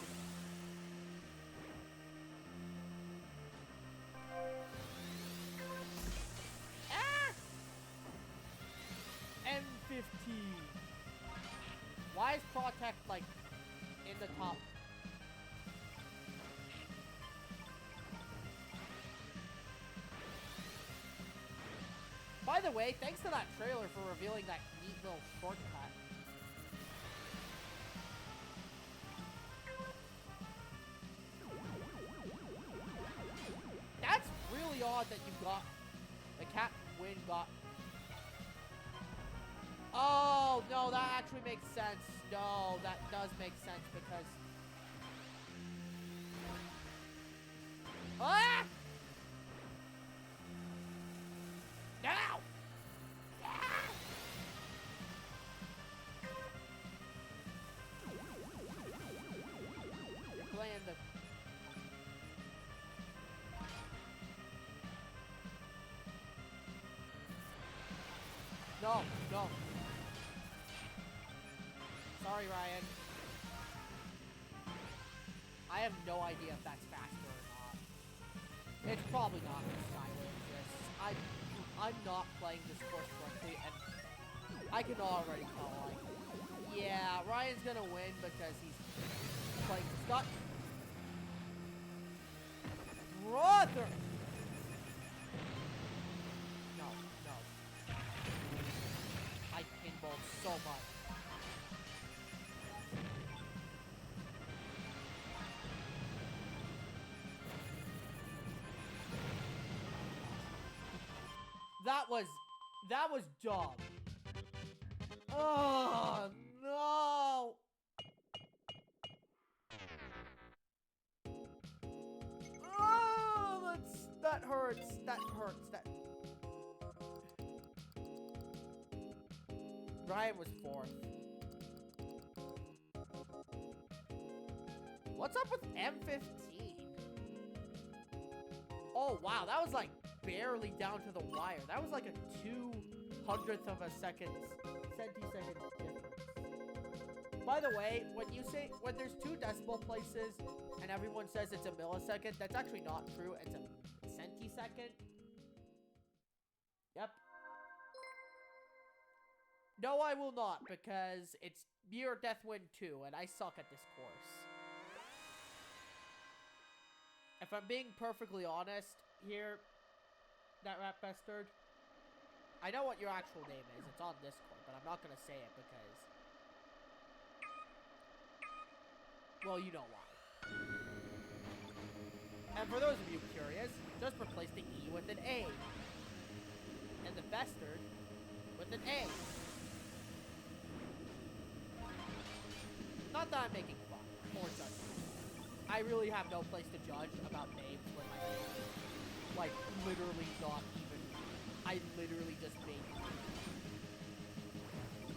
M15. Why is Protect, like, in the top? By the way, thanks to that trailer for revealing that neat little shortcut. That's really odd that you got... The cat win got... Oh, no, that actually makes sense. No, that does make sense because... Ah! Now! Ah! You're playing the... No, no. Sorry, Ryan. I have no idea if that's faster or not. It's probably not because Skyway exists. I'm not playing this course correctly, and I can already tell, like, yeah, Ryan's gonna win because he's playing Scott. Brother! No, no. I pinballed so much. That was dumb. Oh, no. Oh, that hurts. That hurts. Ryan was 4th. What's up with M15? Oh, wow. That was like barely down to the wire. That was like a 2/100th of a second, centisecond difference. By the way, when there's 2 decimal places and everyone says it's a millisecond, that's actually not true. It's a centisecond. Yep. No, I will not, because it's Mirror Deathwind 2, and I suck at this course. If I'm being perfectly honest here, that rat bastard, I know what your actual name is. It's on Discord, but I'm not going to say it because... Well, you know why. And for those of you curious, just replace the E with an A. And the bastard with an A. Not that I'm making fun or judging. I really have no place to judge about names when my name is, like, literally not even... I literally just made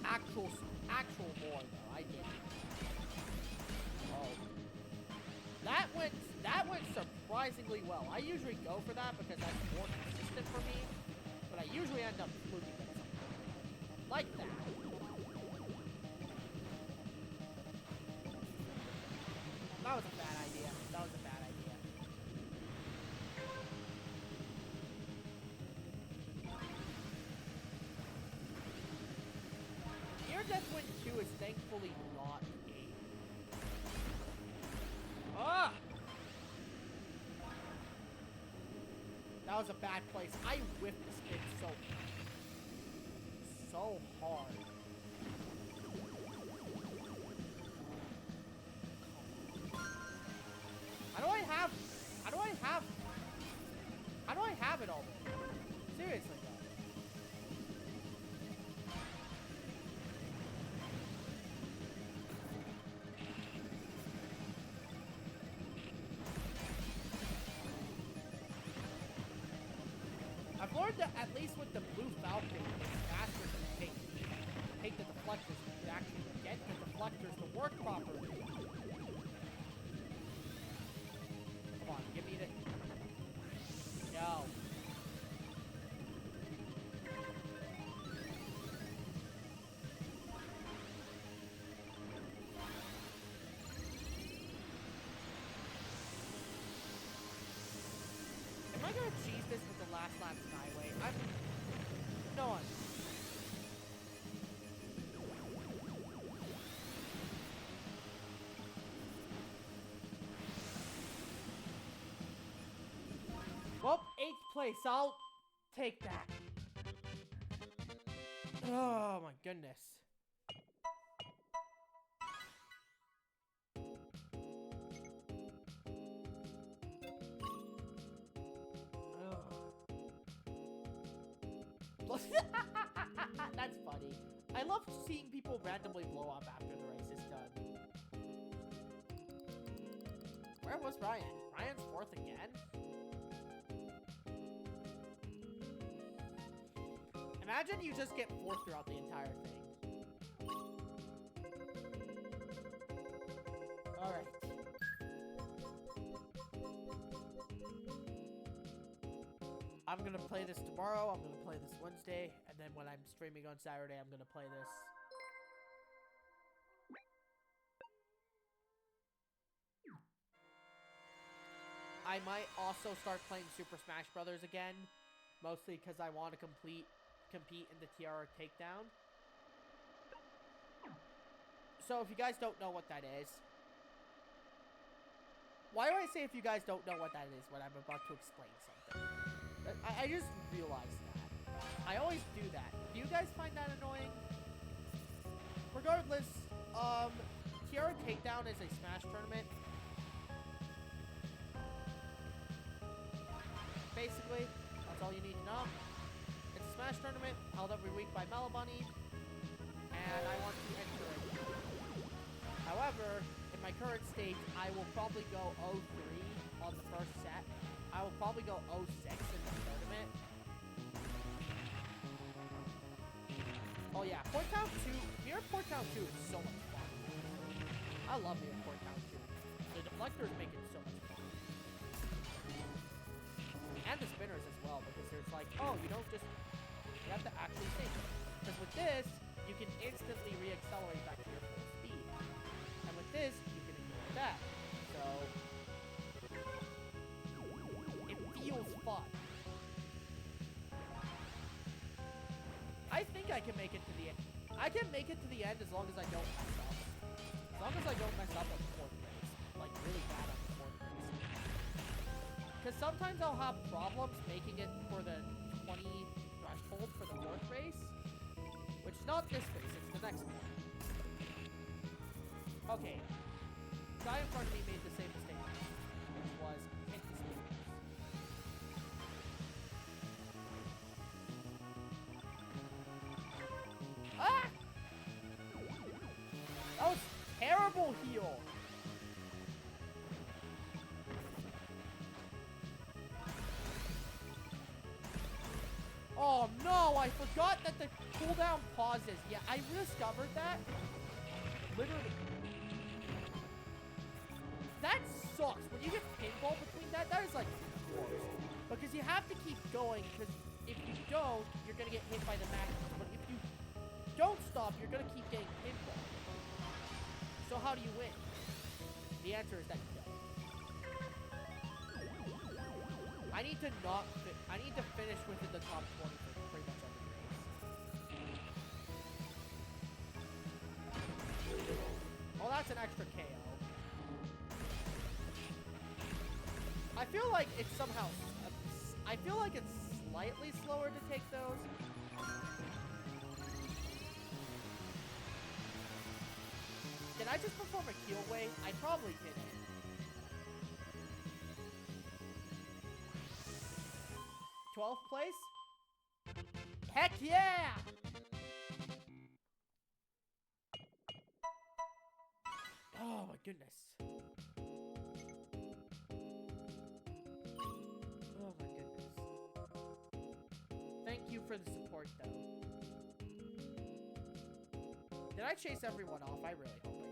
actual more, though. I didn't. Oh. That went surprisingly well. I usually go for that because that's more consistent for me, but I usually end up losing it. Like that. That was a bad idea. That was a bad idea. Near Deathwind 2 is thankfully not a... Ah! That was a bad place. I whiffed the spin so hard. How do I have it all? Seriously, though. I've learned that at least with the Blue Falcon, it's faster to take the deflectors to actually get the deflectors to work properly. Come on, give me the... No. Am I gonna cheese this with the last lap Skyway? No one. Well, 8th place. I'll take that. Oh my goodness. That's funny. I love seeing people randomly blow up after the race is done. Where was Ryan? Ryan's 4th again? Imagine you just get 4th throughout the entire thing. Alright. I'm gonna play this tomorrow, I'm gonna play this Wednesday, and then when I'm streaming on Saturday, I'm gonna play this. I might also start playing Super Smash Brothers again, mostly because I want to compete in the Tiara Takedown. So if you guys don't know what that is... Why do I say if you guys don't know what that is when I'm about to explain something? I just realized that. I always do that. Do you guys find that annoying? Regardless, Tiara Takedown is a Smash tournament. Basically, that's all you need to know. It's a Smash tournament held every week by Mellow Bunny, and I want to enter it. However, in my current state, I will probably go 0-3 on the first set. I will probably go 0-6 in the tournament. Oh yeah, Port Town 2, Mirror Port Town 2 is so much fun. I love Mirror Port Town 2. The deflectors make it so much fun. And the spinners as well, because there's like, oh, you don't just, you have to actually think. Because with this, you can instantly re-accelerate back to your full speed. And with this, you can ignore that. So... feels fun. I think I can make it to the end. I can make it to the end as long as I don't mess up. As long as I don't mess up on the fourth race. Like, really bad on the fourth race. Because sometimes I'll have problems making it for the 20 threshold for the fourth race. Which is not this race, it's the next one. Okay. The guy in front of me made the same mistake, which was hit the speakers. Ah! That was terrible heal. Oh no, I forgot that the cooldown pauses. Yeah, I discovered that. Literally. That sucks. When you get pinball between that is like the worst. Because you have to keep going, because if you don't, you're going to get hit by the magnets. But if you don't stop, you're going to keep getting pinball. So how do you win? The answer is that you don't. I need to I need to finish within the top 20 for pretty much every race. Oh, that's an extra KO. I feel like it's somehow... I feel like it's slightly slower to take those. Did I just perform a kill wave? I probably didn't. '12th place? Heck yeah! Oh my goodness. Oh my goodness. Thank you for the support though. Did I chase everyone off? I really hope I did.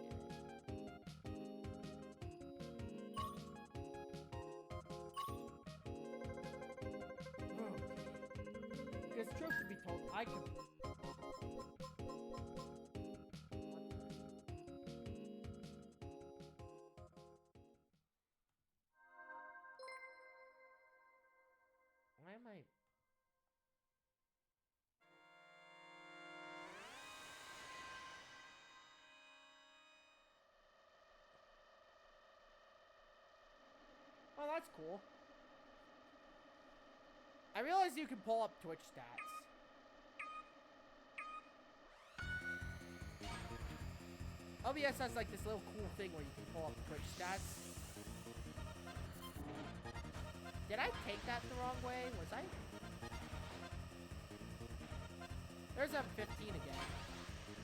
Because truth to be told, I can... Why am I... Oh, that's cool. I realize you can pull up Twitch stats. OBS has like this little cool thing where you can pull up Twitch stats. Did I take that the wrong way? Was I? There's M15 again.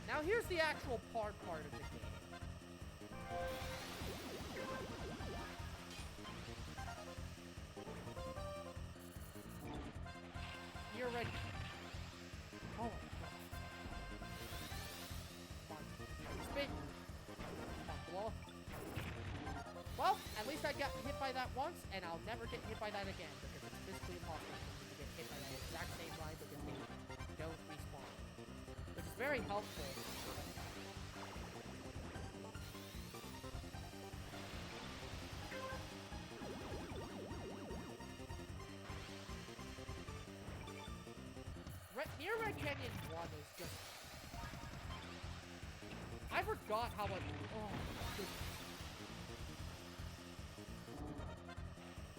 Now here's the actual part of the game. You're ready. Oh my god. Come on. Spin. Come on, blow. Well, at least I got hit by that once, and I'll never get hit by that again, because it's physically impossible to get hit by that exact same line because they don't respawn. Which is very helpful. Near Red Canyon 1 is just... I forgot how much... Oh, my goodness.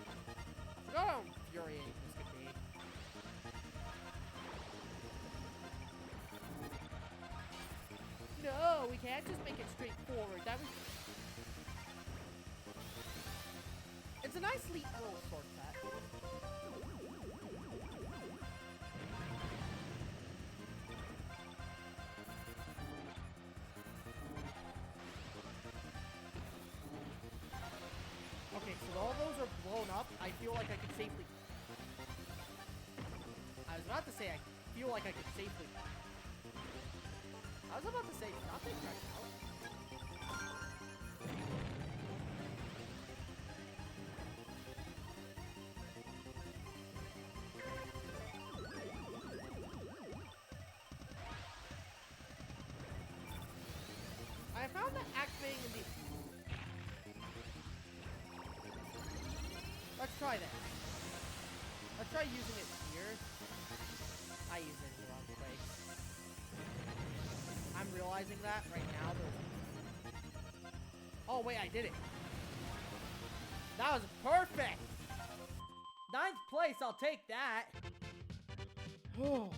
I forgot how infuriating this could be. No, we can't just make it straightforward. That was... It's a nice neat little shortcut. Okay, so all those are blown up. I feel like I could safely... I was about to say I feel like I could safely... I was about to say nothing right now. I found that activating in the... Let's try that. Let's try using it here. I use it in the wrong place. realizing that right now. Oh, wait, I did it. That was perfect. 9th place, I'll take that. Oh.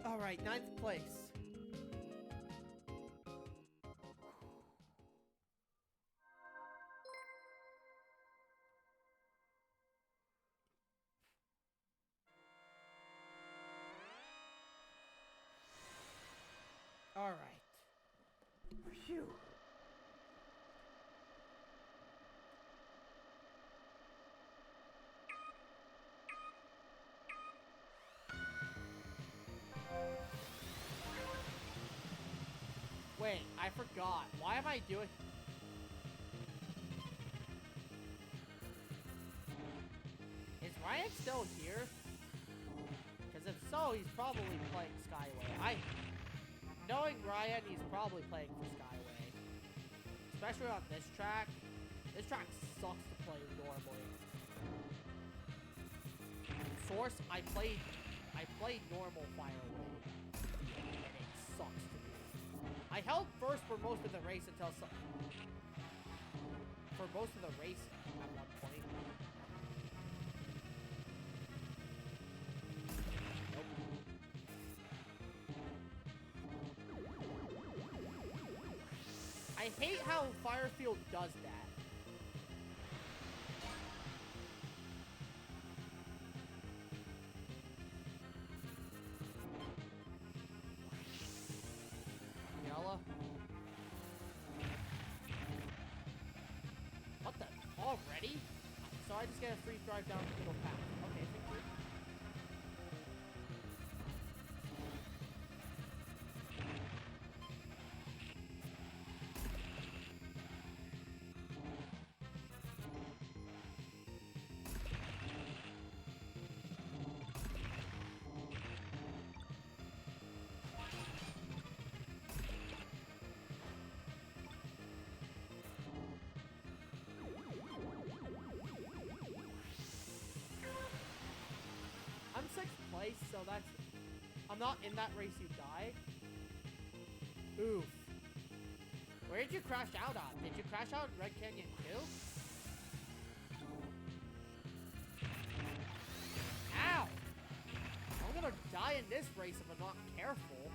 All right, 9th place. All right. Phew. Wait, I forgot. Why am I doing... Is Ryan still here? Because if so, he's probably playing Skyway. Knowing Ryan, he's probably playing for Skyway. Especially on this track. This track sucks to play normally. Source, I played normal Fireway. And it sucks to me. I held first for most of the race until for most of the race at one point. I hate how Firefield does that. Yella. What the? Already? So I just get a free drive down the middle path. Okay, thank you. I'm 6th place, so that's... I'm not in that race you die. Oof. Where did you crash out on? Did you crash out in Red Canyon too? Ow! I'm gonna die in this race if I'm not careful.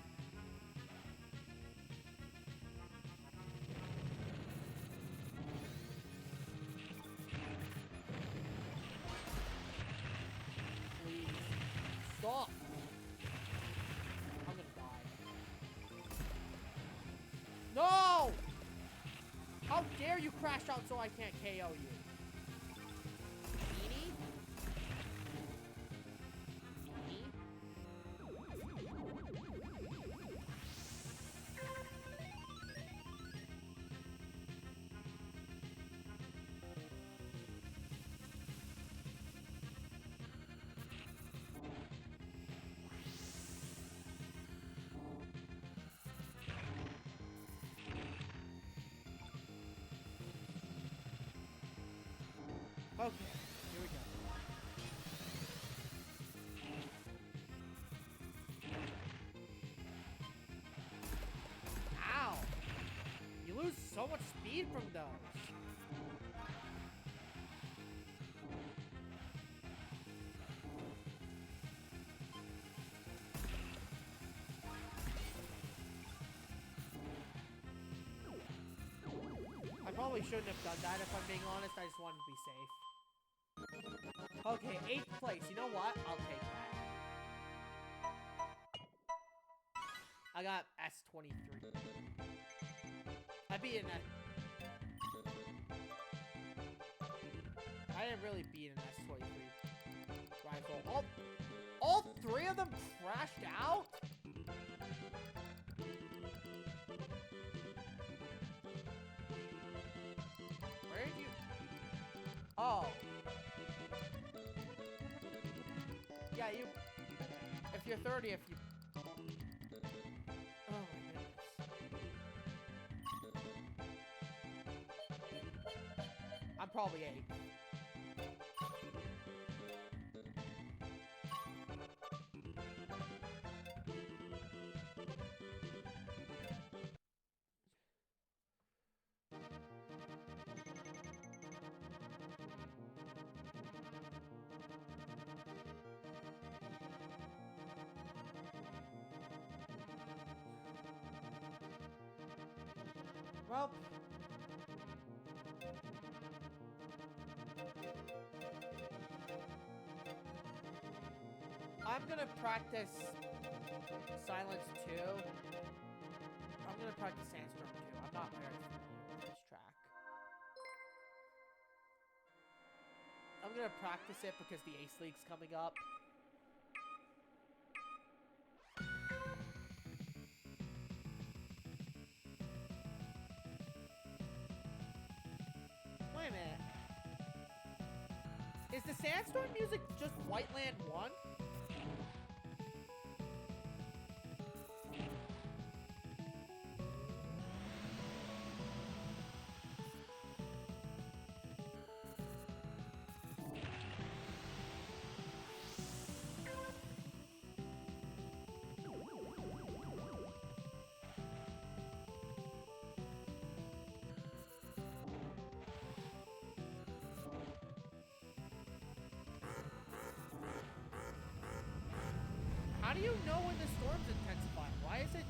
Stop! I'm gonna die. No! How dare you crash out so I can't KO you? Meanie? Meanie? Okay, here we go. Ow! You lose so much speed from those. I probably shouldn't have done that if I'm being honest. I just wanted to be safe. Okay, 8th place. You know what? I'll take that. I got S23. I beat an S... I didn't really beat an S23 rifle. All 3 of them crashed out? Where did you... Oh. Yeah, you... If you're 30, if you... Oh my goodness. I'm probably 8. Well... I'm gonna practice Silence 2. I'm gonna practice Sandstorm 2. I'm not very familiar with this track. I'm gonna practice it because the Ace League's coming up. Wait a minute. Is the Sandstorm music just Whiteland 1? How do you know when the storm's intensifying? Why is it...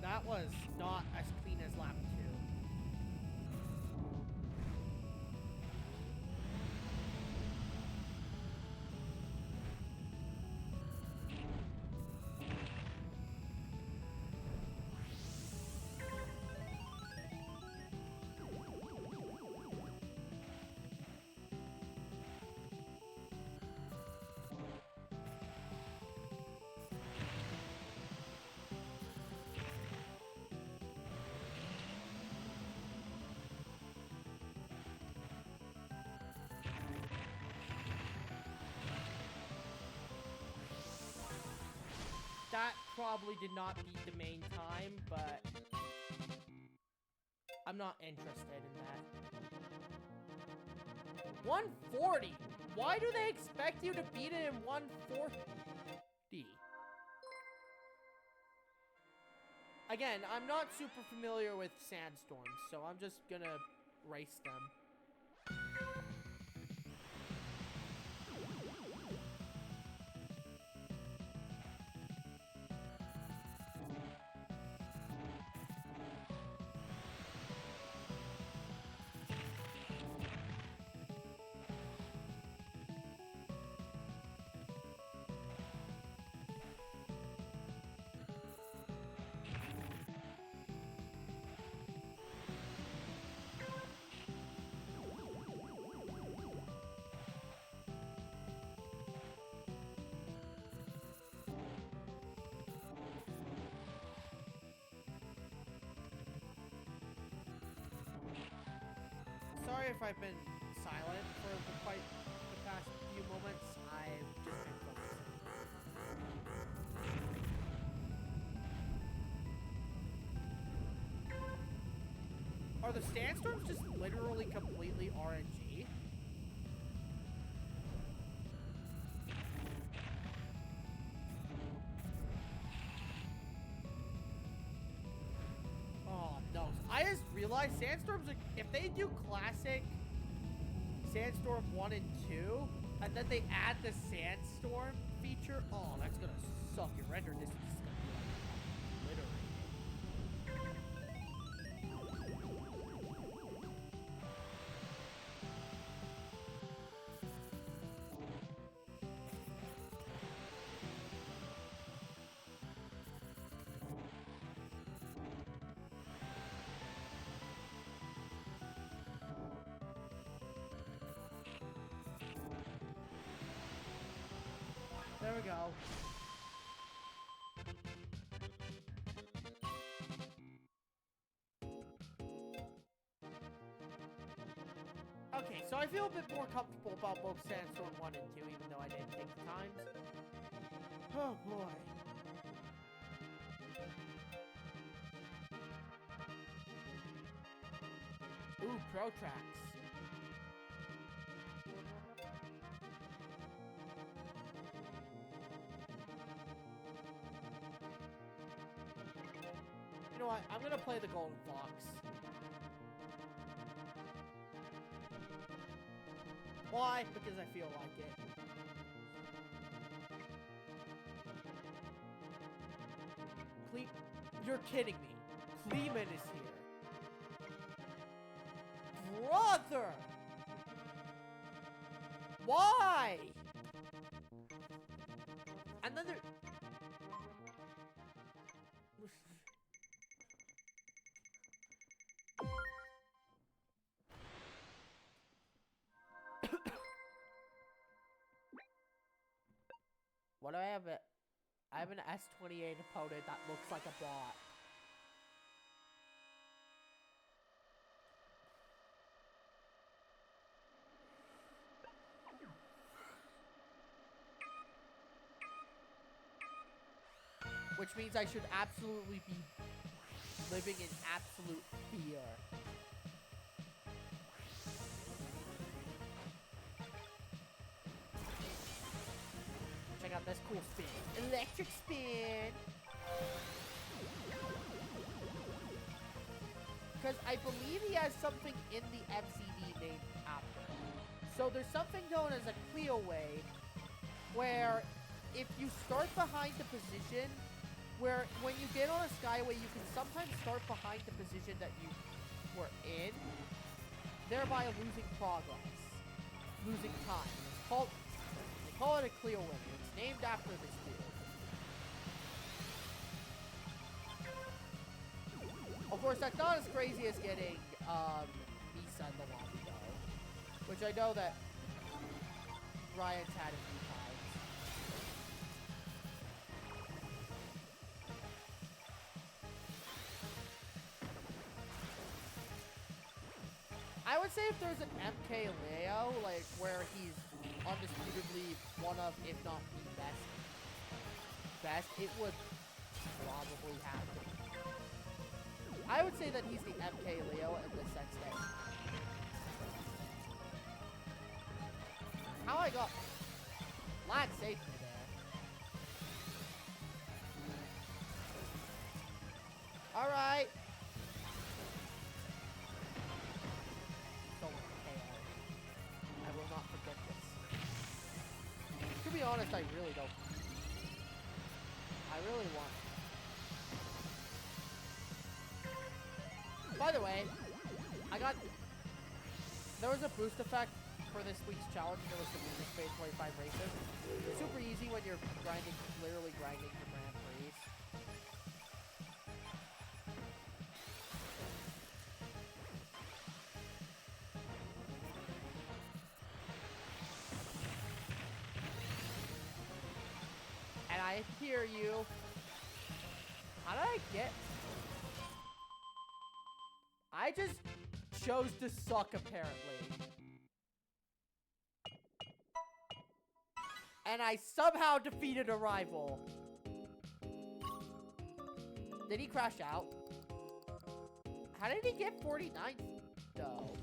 That was not as clean as lap 2. That probably did not beat the main time, but I'm not interested in that. 140! Why do they expect you to beat it in 140? Again, I'm not super familiar with sandstorms, so I'm just gonna race them. Sorry if I've been silent for the past few moments. I've just been focusing. Are the sandstorms just literally completely RNG? Oh no, I just realized sandstorms are, if they do classic Sandstorm 1 and 2, and then they add the Sandstorm feature, oh, that's gonna suck. Your render distance is gonna be like go. Okay, so I feel a bit more comfortable about both Sandstorm 1 and 2, even though I didn't take the times. Oh boy. Ooh, Protrax. You know what? I'm gonna play the Golden Fox. Why? Because I feel like it. You're kidding me. Kleeman is here. Brother! Why? And then there... What do I have? I have an S28 opponent that looks like a bot. Which means I should absolutely be living in absolute fear. Check out this cool spin. Electric spin! Because I believe he has something in the MCD named after. So there's something known as a Cleo Wave, where if you start behind the position, where when you get on a Skyway, you can sometimes start behind the position that you were in, thereby losing progress, losing time. It's called, they call it a Cleo Wave. It's named after this dude. Of course, that's not as crazy as getting Misa in the lobby, though, which I know that Ryan's had a few times. I would say if there's an MK Leo, like, where he's undisputedly one of, if not the best, it would probably happen. I would say that he's the MK Leo in the sense that... How I got... Lag saved me there. Alright. Don't care. I will not forget this. To be honest, I really don't. I really want... By the way, there was a boost effect for this week's challenge. There was the bonus phase 25 races. It's super easy when you're grinding, literally grinding for Grand Prix. And I hear you. How did I get... I just chose to suck, apparently. And I somehow defeated a rival. Did he crash out? How did he get 49th, though?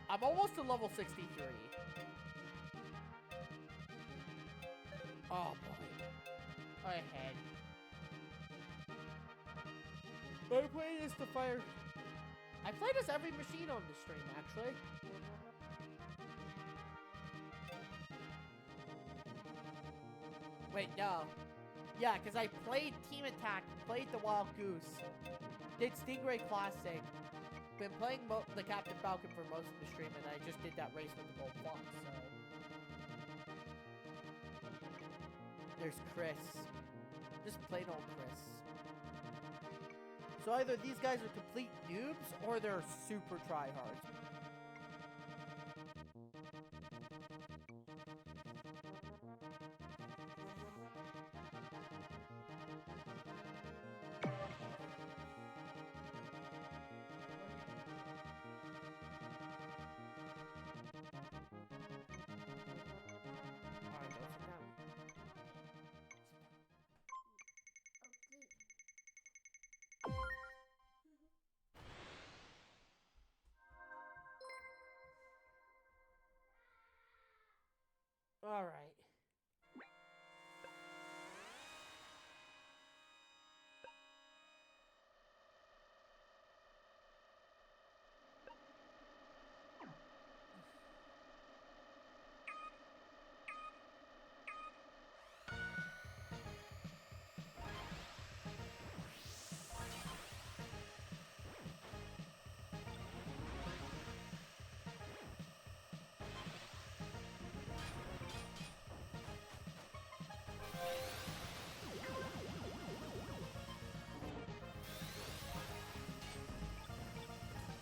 I'm almost to level 63. Oh boy. Ahead. I play this to fire. I play this every machine on the stream, actually. Wait, no. Yeah, because I played Team Attack, played the Wild Goose, did Stingray Classic, been playing the Captain Falcon for most of the stream, and I just did that race with the Gold Fox, so... There's Chris. Just plain old Chris. So either these guys are complete noobs or they're super tryhards. Alright, go sit down. Alright.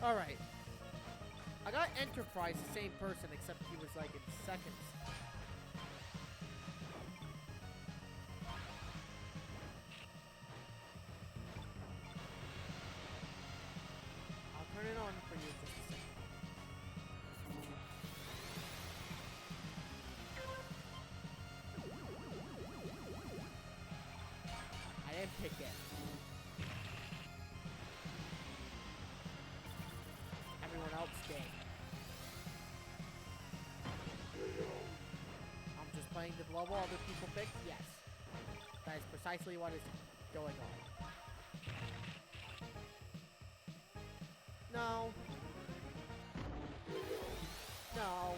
Alright. I got Enterprise, the same person, except he was like in seconds. I'll turn it on for you in just a second. I didn't pick it. Everyone else did. I'm just playing the level other people picked? Yes. That is precisely what is going on. No. No.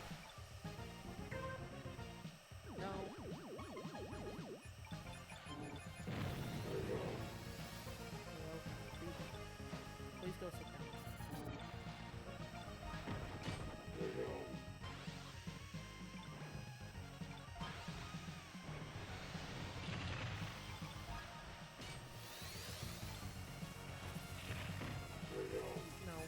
No. Please go sit down. No.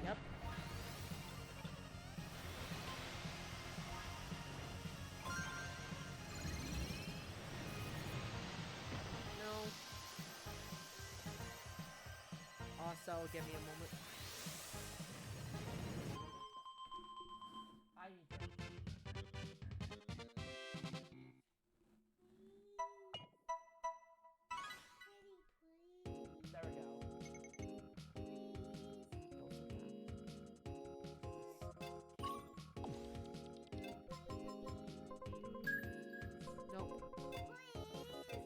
Yep. No. Also, give me a moment. I need to. There we go. Nope. Oh boy.